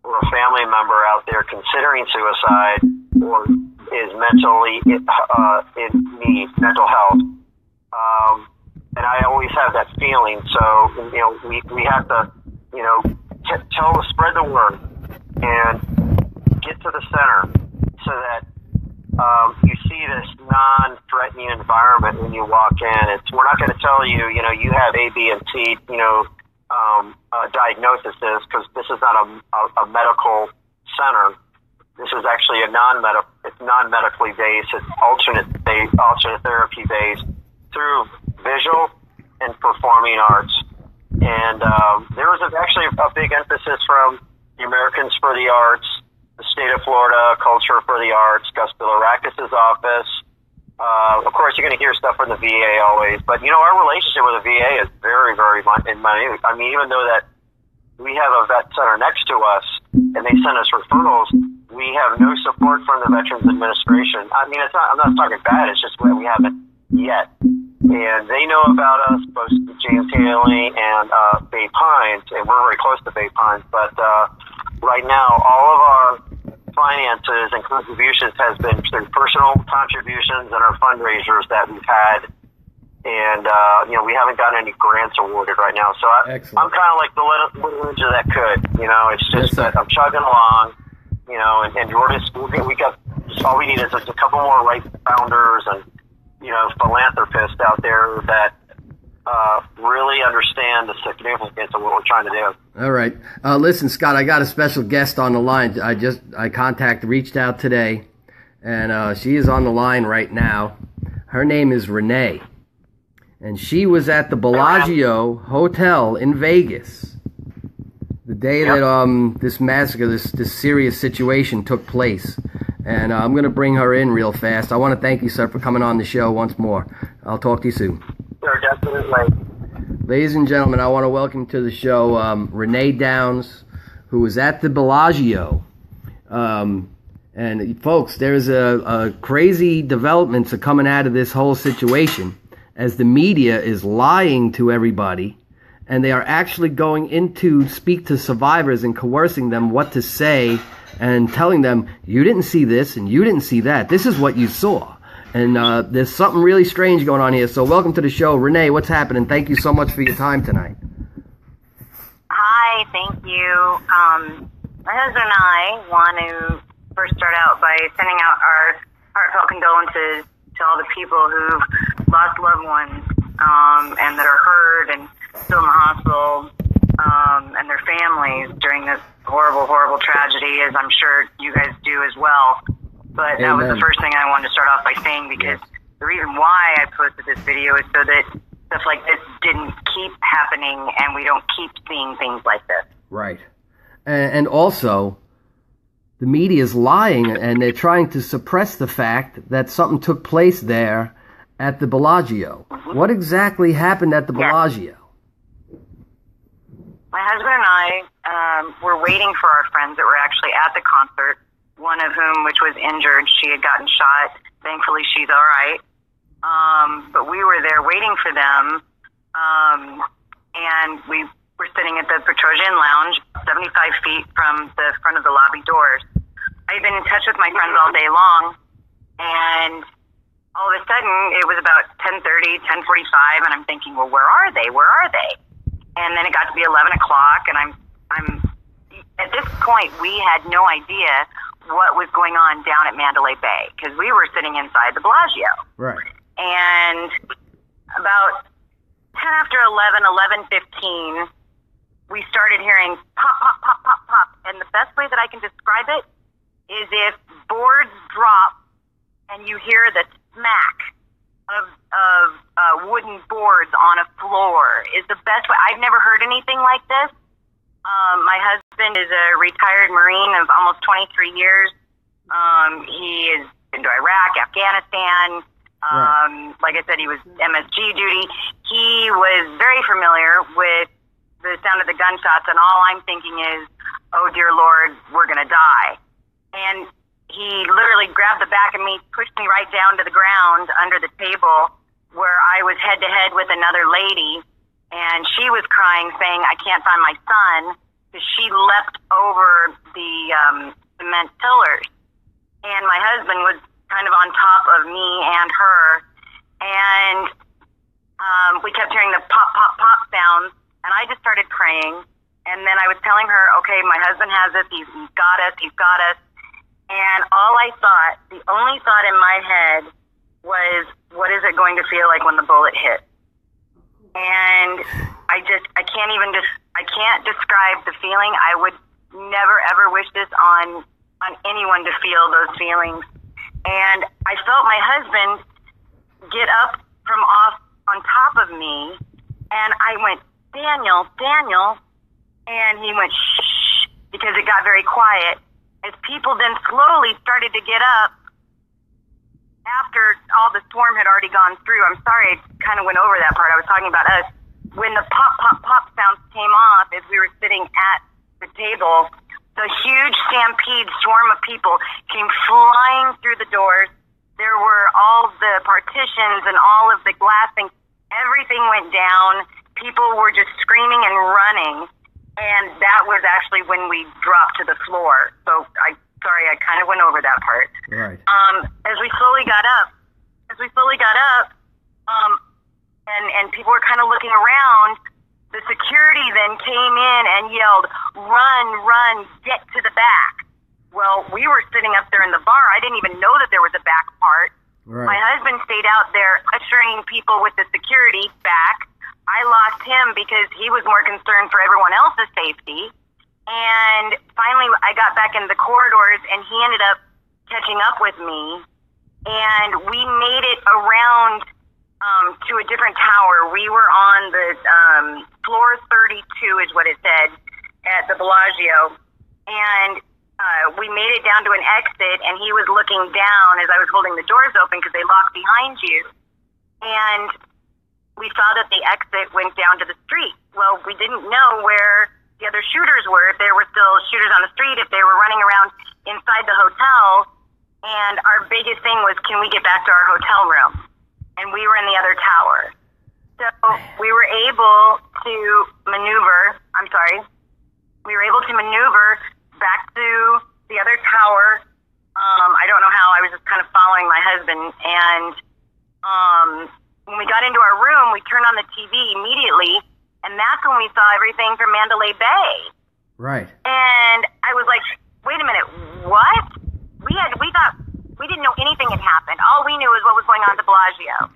or a family member out there considering suicide or is mentally in need, mental health. And I always have that feeling. So, we have to, spread the word and get to the center so that you see this non-threatening environment when you walk in. We're not going to tell you, you have A, B, and C, diagnoses, because this is not a medical center. This is actually it's non-medically based. It's alternate therapy based through visual and performing arts. And there was actually a big emphasis from the Americans for the Arts, the state of Florida, Culture for the Arts, Gus Bilirakis' office. Of course, you're going to hear stuff from the VA always. But, our relationship with the VA is very, very minute. I mean, even though that we have a vet center next to us and they send us referrals, we have no support from the Veterans Administration. I mean, I'm not talking bad. It's just that we haven't yet. And they know about us, both James Haley and Bay Pines, and we're very close to Bay Pines. But right now, all of our finances and contributions has been through personal contributions and our fundraisers that we've had. And, we haven't gotten any grants awarded right now. So I'm kind of like the little ninja that could. It's just that I'm chugging along, and we got, all we need is just a couple more right founders and, philanthropists out there that really understand the significance of what we're trying to do. All right. Listen, Scott, I got a special guest on the line. I reached out today, and she is on the line right now. Her name is Rene, and she was at the Bellagio Hotel in Vegas the day that this massacre, this serious situation took place. And I'm going to bring her in real fast. I want to thank you, sir, for coming on the show once more. I'll talk to you soon. Sure, definitely. Ladies and gentlemen, I want to welcome to the show Rene Downs, who was at the Bellagio. And folks, there's a crazy developments are coming out of this whole situation as the media is lying to everybody, and they are actually going in to speak to survivors and coercing them what to say, and telling them, you didn't see this and you didn't see that. This is what you saw. And there's something really strange going on here. So welcome to the show. Rene, what's happening? Thank you so much for your time tonight. Hi, thank you. My husband and I want to first start out by sending out our heartfelt condolences to all the people who've lost loved ones and that are hurt and still in the hospital, and their families during this horrible, horrible tragedy, as I'm sure you guys do as well. But that was the first thing I wanted to start off by saying, because the reason why I posted this video is so that stuff like this didn't keep happening and we don't keep seeing things like this. Right. And also, the media is lying, and they're trying to suppress the fact that something took place there at the Bellagio. Mm-hmm. What exactly happened at the Bellagio? My husband and I were waiting for our friends that were actually at the concert, one of whom, which was injured. She had gotten shot. Thankfully, she's all right. But we were there waiting for them, and we were sitting at the Patriot Lounge, 75 feet from the front of the lobby doors. I've been in touch with my friends all day long, and all of a sudden, it was about 10:30, 10:45, and I'm thinking, well, where are they? Where are they? And then it got to be 11 o'clock, and I'm at this point, we had no idea what was going on down at Mandalay Bay, because we were sitting inside the Bellagio. Right. And about 10 after 11, 11:15, we started hearing pop, pop, pop, pop, pop. And the best way that I can describe it is if boards drop and you hear the smack of wooden boards on a floor is the best way. I've never heard anything like this. My husband is a retired Marine of almost 23 years. He has been to Iraq, Afghanistan. Like I said, he was MSG duty. He was very familiar with the sound of the gunshots, and all I'm thinking is, oh, dear Lord, we're going to die. And he literally grabbed the back of me, pushed me right down to the ground under the table where I was head-to-head with another lady, and she was crying, saying, I can't find my son, because she leapt over the cement pillars. And my husband was kind of on top of me and her, and we kept hearing the pop, pop, pop sounds, and I just started praying. And then I was telling her, okay, my husband has this, he's got us, he's got us. And all I thought, the only thought in my head was, what is it going to feel like when the bullet hit? And I can't describe the feeling. never ever wish this on anyone to feel those feelings. And I felt my husband get up from off on top of me, and I went, Daniel, and he went, shh, because it got very quiet. As people then slowly started to get up after all the storm had already gone through. I'm sorry, I kind of went over that part. I was talking about us. When the pop, pop, pop sounds came off as we were sitting at the table, the huge stampede swarm of people came flying through the doors. There were all the partitions and all of the glass things. Everything went down. People were just screaming and running. And that was actually when we dropped to the floor. So I kind of went over that part. Right. As we slowly got up, and people were kind of looking around, the security then came in and yelled, run, get to the back. Well, we were sitting up there in the bar. I didn't even know that there was a back part. Right. My husband stayed out there ushering people with the security back. I lost him because he was more concerned for everyone else's safety. And finally, I got back in the corridors, and he ended up catching up with me. And we made it around to a different tower. We were on the floor 32 is what it said at the Bellagio. And we made it down to an exit, and he was looking down as I was holding the doors open because they lock behind you. And we saw that the exit went down to the street. Well, we didn't know where the other shooters were, if there were still shooters on the street, if they were running around inside the hotel. And our biggest thing was, can we get back to our hotel room? And we were in the other tower. So we were able to maneuver back to the other tower. I don't know how, I was just kind of following my husband. And when we got into our room, we turned on the TV immediately, and that's when we saw everything from Mandalay Bay. Right. And I was like, wait a minute, what? We thought, we didn't know anything had happened. All we knew was what was going on at the Bellagio.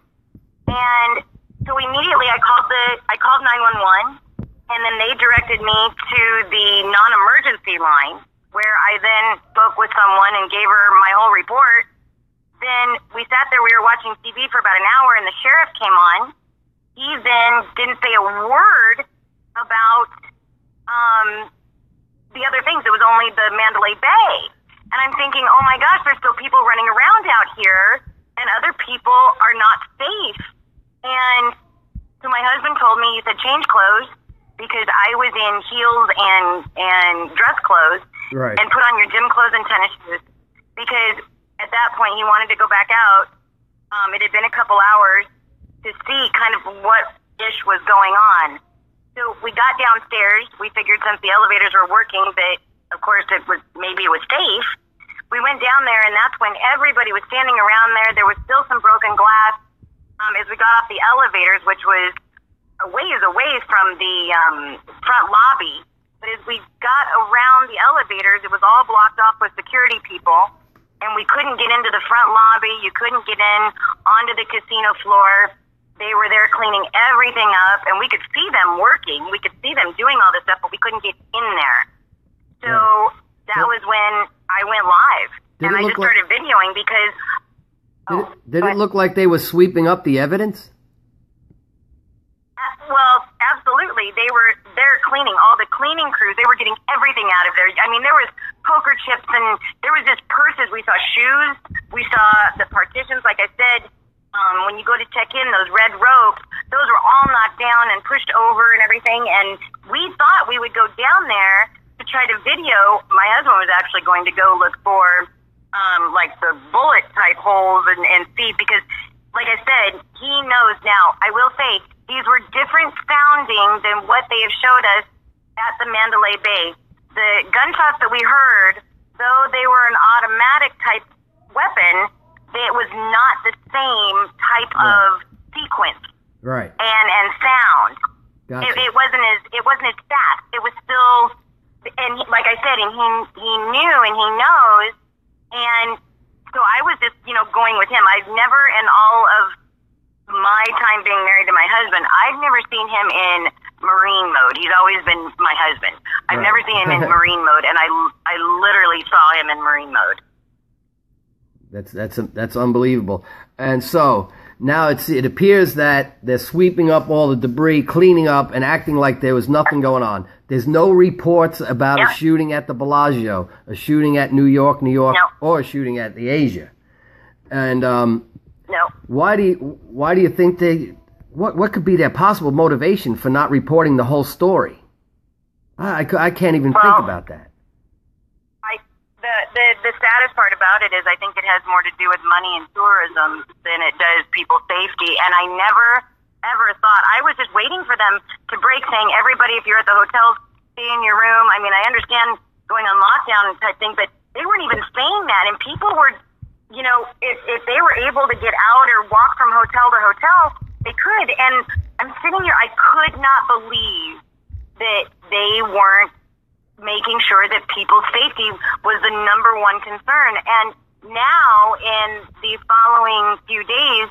And so immediately I called 911, and then they directed me to the non-emergency line, where I then spoke with someone and gave her my whole report. Then we sat there, we were watching TV for about an hour, and the sheriff came on. He then didn't say a word about the other things. It was only the Mandalay Bay. And I'm thinking, oh my gosh, there's still people running around out here, and other people are not safe. And so my husband told me, he said, change clothes, because I was in heels and dress clothes. Right. And put on your gym clothes and tennis shoes, because at that point he wanted to go back out. It had been a couple hours to see kind of what ish was going on. So we got downstairs. We figured since the elevators were working that, of course, maybe it was safe. We went down there, and that's when everybody was standing around there. There was still some broken glass as we got off the elevators, which was a ways away from the front lobby. But as we got around the elevators, it was all blocked off with security people, and we couldn't get into the front lobby. You couldn't get in onto the casino floor. They were there cleaning everything up, and we could see them working. We could see them doing all this stuff, but we couldn't get in there. So that was when I went live, and I just started videoing because... Did it look like they were sweeping up the evidence? Well, absolutely. They were there cleaning, all the cleaning crews. They were getting everything out of there. I mean, there was poker chips, and there was just purses. We saw shoes. We saw the partitions. Like I said, when you go to check in, those red ropes, those were all knocked down and pushed over and everything. And we thought we would go down there to try to video. My husband was actually going to go look for like the bullet type holes and see, because like I said, he knows now. I will say these were different sounding than what they have showed us at the Mandalay Bay. The gunshots that we heard, though they were an automatic type weapon, it was not the same type of sequence. Right. And sound. Gotcha. It wasn't as fast. It was still, and like I said, and he knew and he knows, and so I was just, going with him. I've never, in all of my time being married to my husband, I've never seen him in Marine mode. He's always been my husband. I've Right. never seen him in Marine mode, and I literally saw him in Marine mode. That's unbelievable. And so now it appears that they're sweeping up all the debris, cleaning up, and acting like there was nothing going on. There's no reports about a shooting at the Bellagio, a shooting at New York, No. or a shooting at the Asia. And No. why do you think they? What could be their possible motivation for not reporting the whole story? I can't even think about that. The saddest part about it is I think it has more to do with money and tourism than it does people's safety. And I never, ever thought, I was just waiting for them to break, saying, everybody, if you're at the hotel, stay in your room. I mean, I understand going on lockdown type thing, but they weren't even saying that. And people were, you know, if they were able to get out or walk from hotel to hotel, they could. And I'm sitting here, I could not believe that they weren't making sure that people's safety was the number one concern. And now, in the following few days,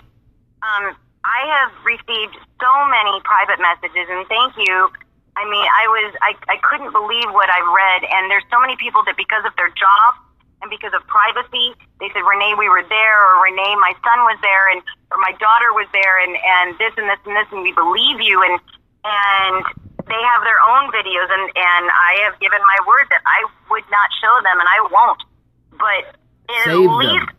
I have received so many private messages, and thank you. I mean, I couldn't believe what I've read, and there's so many people that because of their job and because of privacy, they said, Rene, we were there, or Rene, my son was there, or my daughter was there, and this and this and this, and we believe you, and they have their own videos, and I have given my word that I would not show them, and I won't. But at least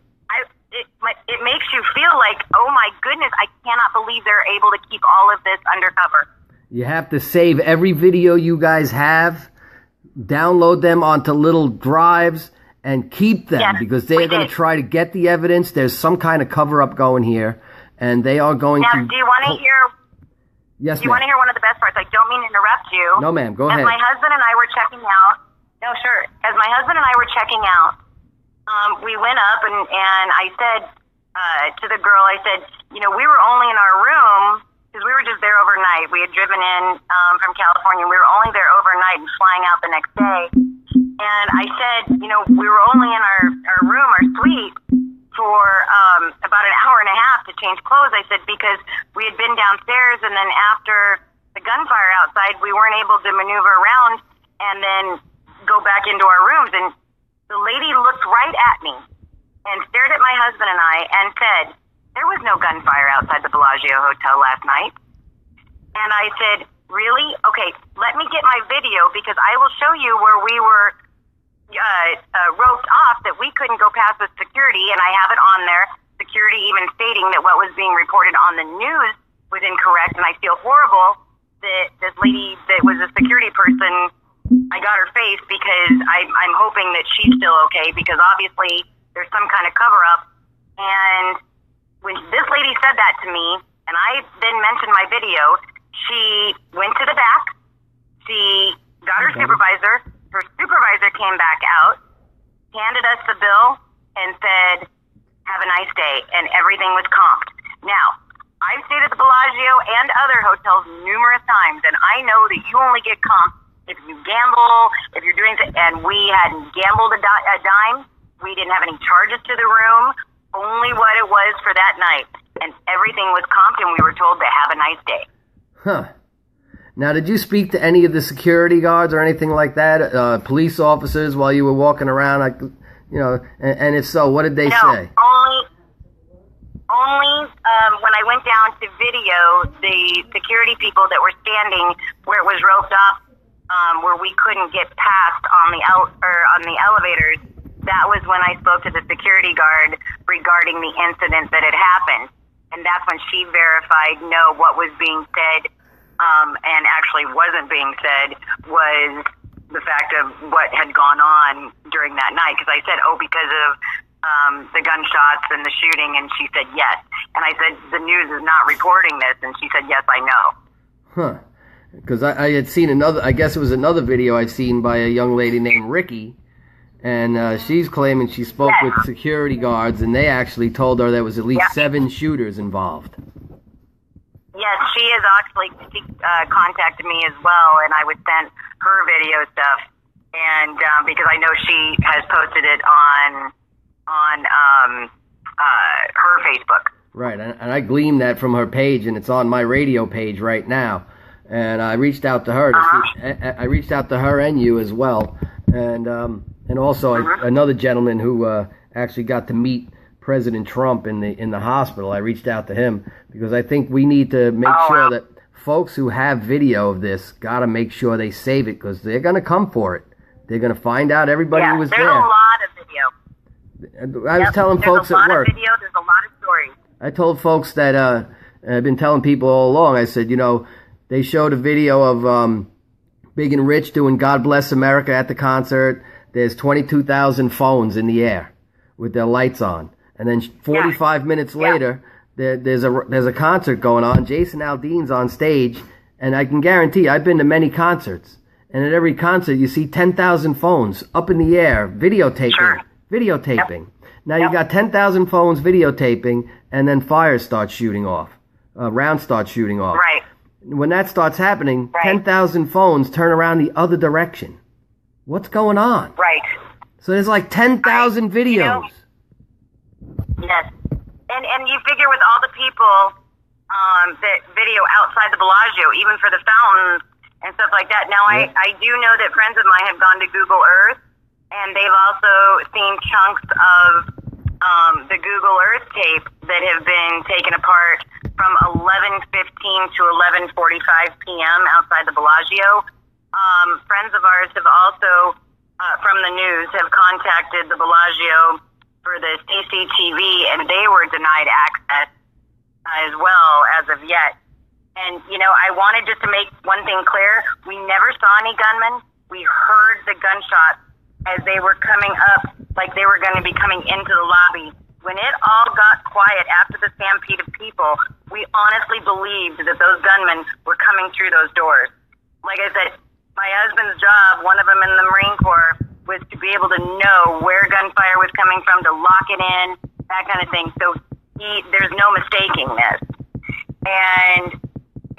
it makes you feel like, oh my goodness, I cannot believe they're able to keep all of this undercover. You have to save every video you guys have, download them onto little drives, and keep them, because they're going to try to get the evidence. There's some kind of cover-up going here, and they are going to... Now, do you want to hear... Yes, Do you want to hear one of the best parts? I don't mean to interrupt you. No, ma'am. Go ahead. As my husband and I were checking out... No, sure. As my husband and I were checking out, we went up, and I said to the girl, I said, you know, we were only in our room, because we were just there overnight. We had driven in from California. We were only there overnight and flying out the next day. And I said, you know, we were only in our room, our suite, for about an hour and a half to change clothes. I said, because we had been downstairs, and then after the gunfire outside, we weren't able to maneuver around and then go back into our rooms. And the lady looked right at me and stared at my husband and I and said, there was no gunfire outside the Bellagio Hotel last night. And I said, really? Okay, let me get my video, because I will show you where we were roped off, that we couldn't go past with security, and I have it on there, security even stating that what was being reported on the news was incorrect, and I feel horrible that this lady that was a security person, I got her face, because I'm hoping that she's still okay, because obviously there's some kind of cover-up. And when this lady said that to me, and I then mentioned my video, she went to the back, she got her supervisor, her supervisor came back out, handed us the bill, and said, have a nice day, and everything was comped. Now, I've stayed at the Bellagio and other hotels numerous times, and I know that you only get comped if you gamble, if you're doing, and we hadn't gambled a dime. We didn't have any charges to the room, only what it was for that night, and everything was comped, and we were told to have a nice day. Huh. Now, did you speak to any of the security guards or anything like that, police officers, while you were walking around? Like, you know, and if so, what did they say? Only when I went down to video, the security people that were standing where it was roped up, where we couldn't get past on the elevators. That was when I spoke to the security guard regarding the incident that had happened, and that's when she verified what was being said. And actually wasn't being said was the fact of what had gone on during that night. Because I said, because of the gunshots and the shooting, and she said yes. And I said, the news is not reporting this, and she said, yes, I know. Huh. Because I had seen I guess it was another video I've seen by a young lady named Ricky, and she's claiming she spoke with security guards, and they actually told her there was at least 7 shooters involved. Yes, she has actually contacted me as well, and I would send her video stuff, and because I know she has posted it on her Facebook. Right, and I gleaned that from her page, and it's on my radio page right now. and I reached out to her. I reached out to her and you as well, and also another gentleman who actually got to meet President Trump in the hospital. I reached out to him because I think we need to make sure that folks who have video of this got to make sure they save it, because they're going to come for it. They're going to find out everybody who was there. There's a lot of video. I was telling folks at work. There's a lot of video. There's a lot of stories. I told folks that I've been telling people all along. I said, they showed a video of Big and Rich doing "God Bless America" at the concert. There's 22,000 phones in the air with their lights on, and then 45 minutes later. There's a concert going on. Jason Aldean's on stage, and I can guarantee I've been to many concerts, and at every concert you see 10,000 phones up in the air videotaping. Now you got 10,000 phones videotaping, and then fires start shooting off, rounds start shooting off. Right. When that starts happening, 10,000 phones turn around the other direction. What's going on? Right. So there's like 10,000 videos. Yes. And you figure with all the people that video outside the Bellagio, even for the fountains and stuff like that. Now, I do know that friends of mine have gone to Google Earth, and they've also seen chunks of the Google Earth tape that have been taken apart from 11:15 to 11:45 p.m. outside the Bellagio. Friends of ours have also, from the news, have contacted the Bellagio for the CCTV, and they were denied access as well as of yet. And, I wanted just to make one thing clear. We never saw any gunmen. We heard the gunshots as they were coming up, like they were going to be coming into the lobby. When it all got quiet after the stampede of people, we honestly believed that those gunmen were coming through those doors. Like I said, my husband's job, one of them in the Marine Corps, was to be able to know where gunfire was coming from, to lock it in, that kind of thing. So there's no mistaking this. And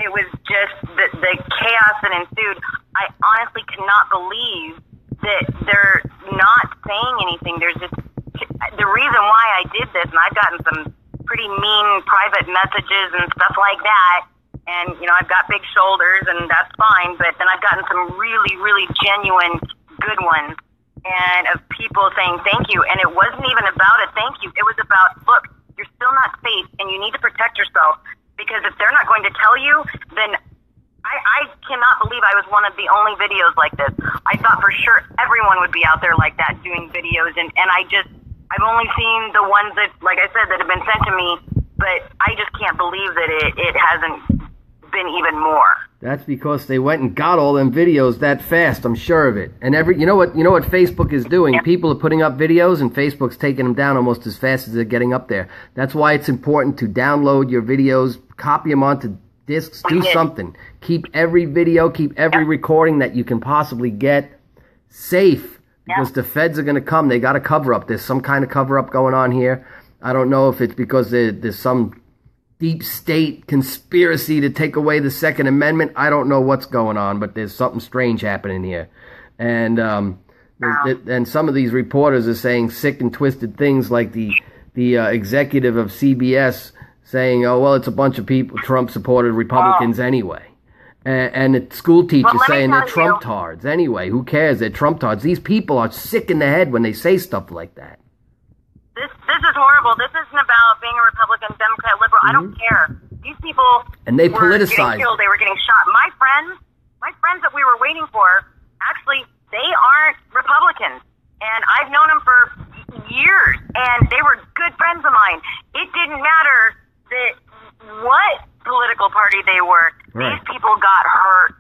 it was just the chaos that ensued. I honestly cannot believe that they're not saying anything. There's just the reason why I did this, and I've gotten some pretty mean private messages and stuff like that. And, I've got big shoulders, and that's fine. But then I've gotten some really, really genuine good ones. And of people saying thank you. And it wasn't even about a thank you. It was about, look, you're still not safe and you need to protect yourself, because if they're not going to tell you, then I cannot believe I was one of the only videos like this. I thought for sure everyone would be out there like that doing videos. And I've only seen the ones that, like I said, that have been sent to me, but I just can't believe that it hasn't been even more. That's because they went and got all them videos that fast. I'm sure of it. And you know what Facebook is doing? Yep. People are putting up videos, and Facebook's taking them down almost as fast as they're getting up there. That's why it's important to download your videos, copy them onto discs, do something. Keep every video, keep every recording that you can possibly get safe, because the feds are going to come. They got a cover up. There's some kind of cover up going on here. I don't know if it's because there's some deep state conspiracy to take away the Second Amendment. I don't know what's going on, but there's something strange happening here. And and some of these reporters are saying sick and twisted things, like the executive of CBS saying, oh, well, it's a bunch of people, Trump-supported Republicans anyway. And the school teachers saying they're Trump-tards anyway. Who cares? They're Trump-tards. These people are sick in the head when they say stuff like that. This is horrible. This isn't about being a Republican, Democrat, liberal. I don't care. These people and they were getting killed. They were getting shot. My friends that we were waiting for, actually, they aren't Republicans. And I've known them for years, and they were good friends of mine. It didn't matter what political party they were. Right. These people got hurt.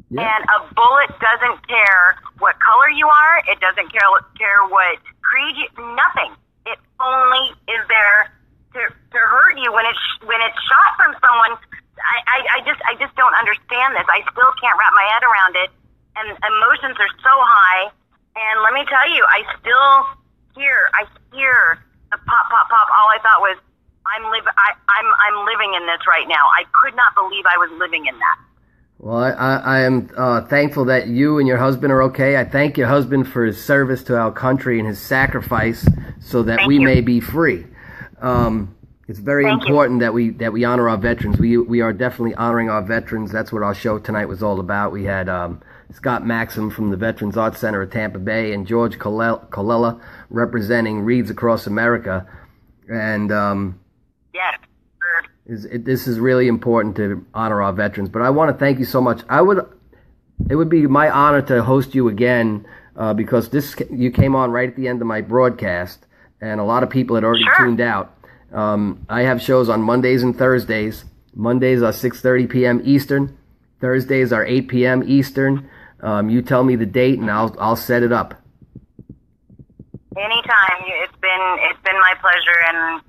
Yep. And a bullet doesn't care what color you are. It doesn't care what creed you, nothing. It only is there to hurt you when it's shot from someone. I just don't understand this. I still can't wrap my head around it. And emotions are so high. And let me tell you, I still hear the pop, pop, pop. All I thought was, I'm living in this right now. I could not believe I was living in that. Well, I am thankful that you and your husband are okay. I thank your husband for his service to our country and his sacrifice so that we may be free. It's very important that we honor our veterans. We are definitely honoring our veterans. That's what our show tonight was all about. We had Scott Maxim from the Veterans Arts Center at Tampa Bay and George Colella representing Wreaths across America. And yes, this is really important to honor our veterans. But I want to thank you so much. It would be my honor to host you again because you came on right at the end of my broadcast, and a lot of people had already tuned out. I have shows on Mondays and Thursdays. Mondays are 6:30 p.m. Eastern. Thursdays are 8 p.m. Eastern. You tell me the date, and I'll set it up. Anytime. It's been my pleasure, and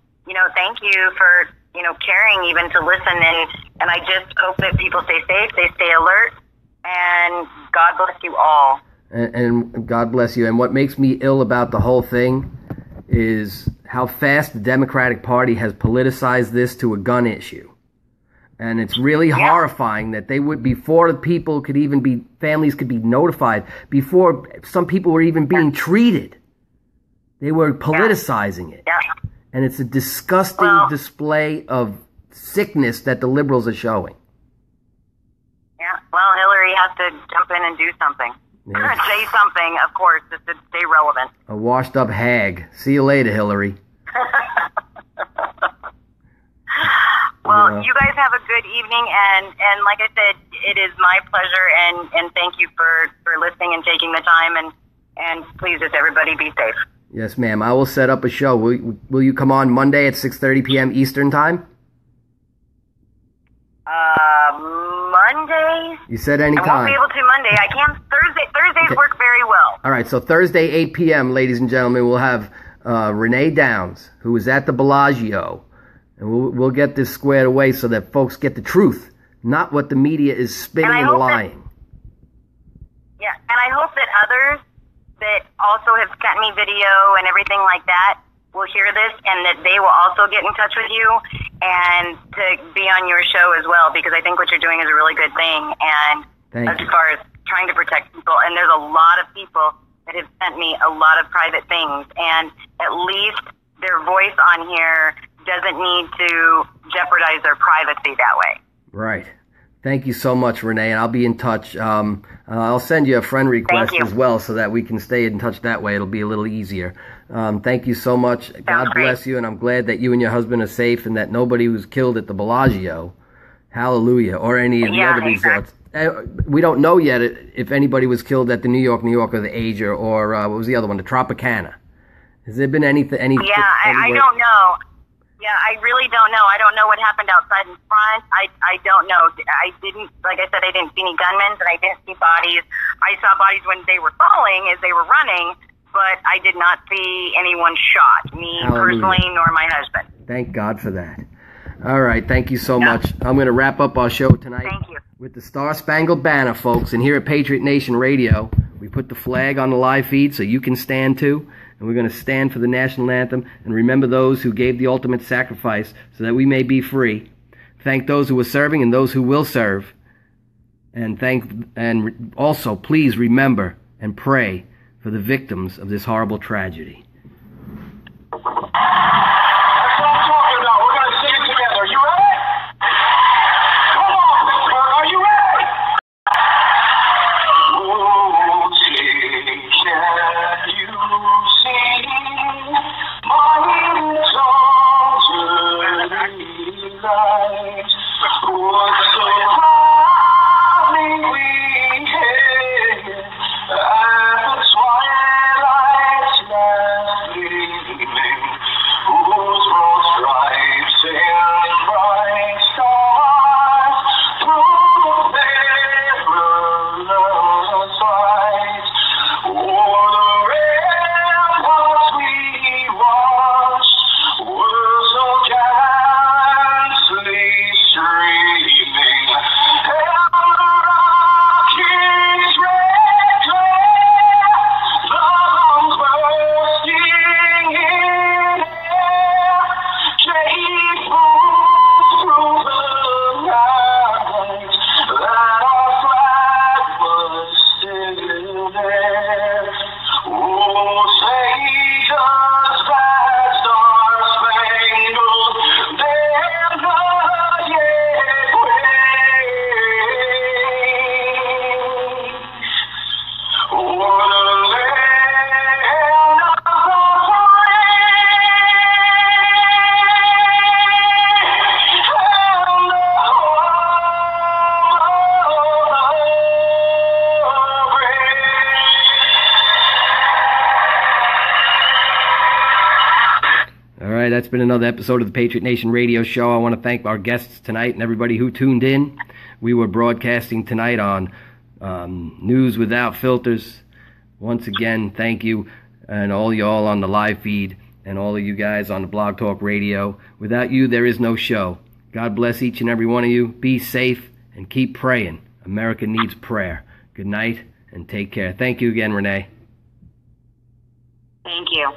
thank you for caring even to listen, and I just hope that people stay safe, they stay alert, and God bless you all. And God bless you. And what makes me ill about the whole thing is how fast the Democratic Party has politicized this to a gun issue. And it's really horrifying that they would, before people could even be, families could be notified, before some people were even being treated, they were politicizing it. Yeah. And it's a disgusting display of sickness that the liberals are showing. Yeah, well, Hillary has to jump in and do something. Yeah. Say something, of course, just to stay relevant. A washed up hag. See you later, Hillary. Well, you guys have a good evening, and like I said, it is my pleasure, and thank you for listening and taking the time, and please, just everybody be safe. Yes, ma'am. I will set up a show. Will you come on Monday at 6:30 p.m. Eastern time? Monday? You said any time. I won't be able to Monday. I can Thursdays work very well. All right, so Thursday, 8 p.m., ladies and gentlemen, we'll have Rene Downs, who was at the Bellagio. And we'll get this squared away so that folks get the truth, not what the media is spinning and lying. And I hope that others that also have sent me video and everything like that will hear this, and that they will also get in touch with you and to be on your show as well, because I think what you're doing is a really good thing. And as far as trying to protect people, and there's a lot of people that have sent me a lot of private things, and at least their voice on here doesn't need to jeopardize their privacy that way. Right. Thank you so much, Rene, and I'll be in touch. I'll send you a friend request as well so that we can stay in touch that way. It'll be a little easier. Thank you so much. God bless you, and I'm glad that you and your husband are safe and that nobody was killed at the Bellagio. Hallelujah. Or any of the other resorts. We don't know yet if anybody was killed at the New York or the Asia, or what was the other one, the Tropicana. Has there been anything? I don't know. Yeah, I really don't know. I don't know what happened outside in front. I don't know. I didn't, like I said, I didn't see any gunmen, and I didn't see bodies. I saw bodies when they were falling as they were running, but I did not see anyone shot, me personally, nor my husband. Thank God for that. All right, thank you so much. I'm going to wrap up our show tonight with the Star Spangled Banner, folks. And here at Patriot Nation Radio, we put the flag on the live feed so you can stand too. And we're going to stand for the national anthem and remember those who gave the ultimate sacrifice so that we may be free. Thank those who are serving and those who will serve. And also, please remember and pray for the victims of this horrible tragedy. That's been another episode of the Patriot Nation radio show. I want to thank our guests tonight and everybody who tuned in. We were broadcasting tonight on News Without Filters. Once again, thank you, and all y'all on the live feed, and all of you guys on the Blog Talk Radio. Without you, there is no show. God bless each and every one of you. Be safe and keep praying. America needs prayer. Good night and take care. Thank you again, Rene. Thank you.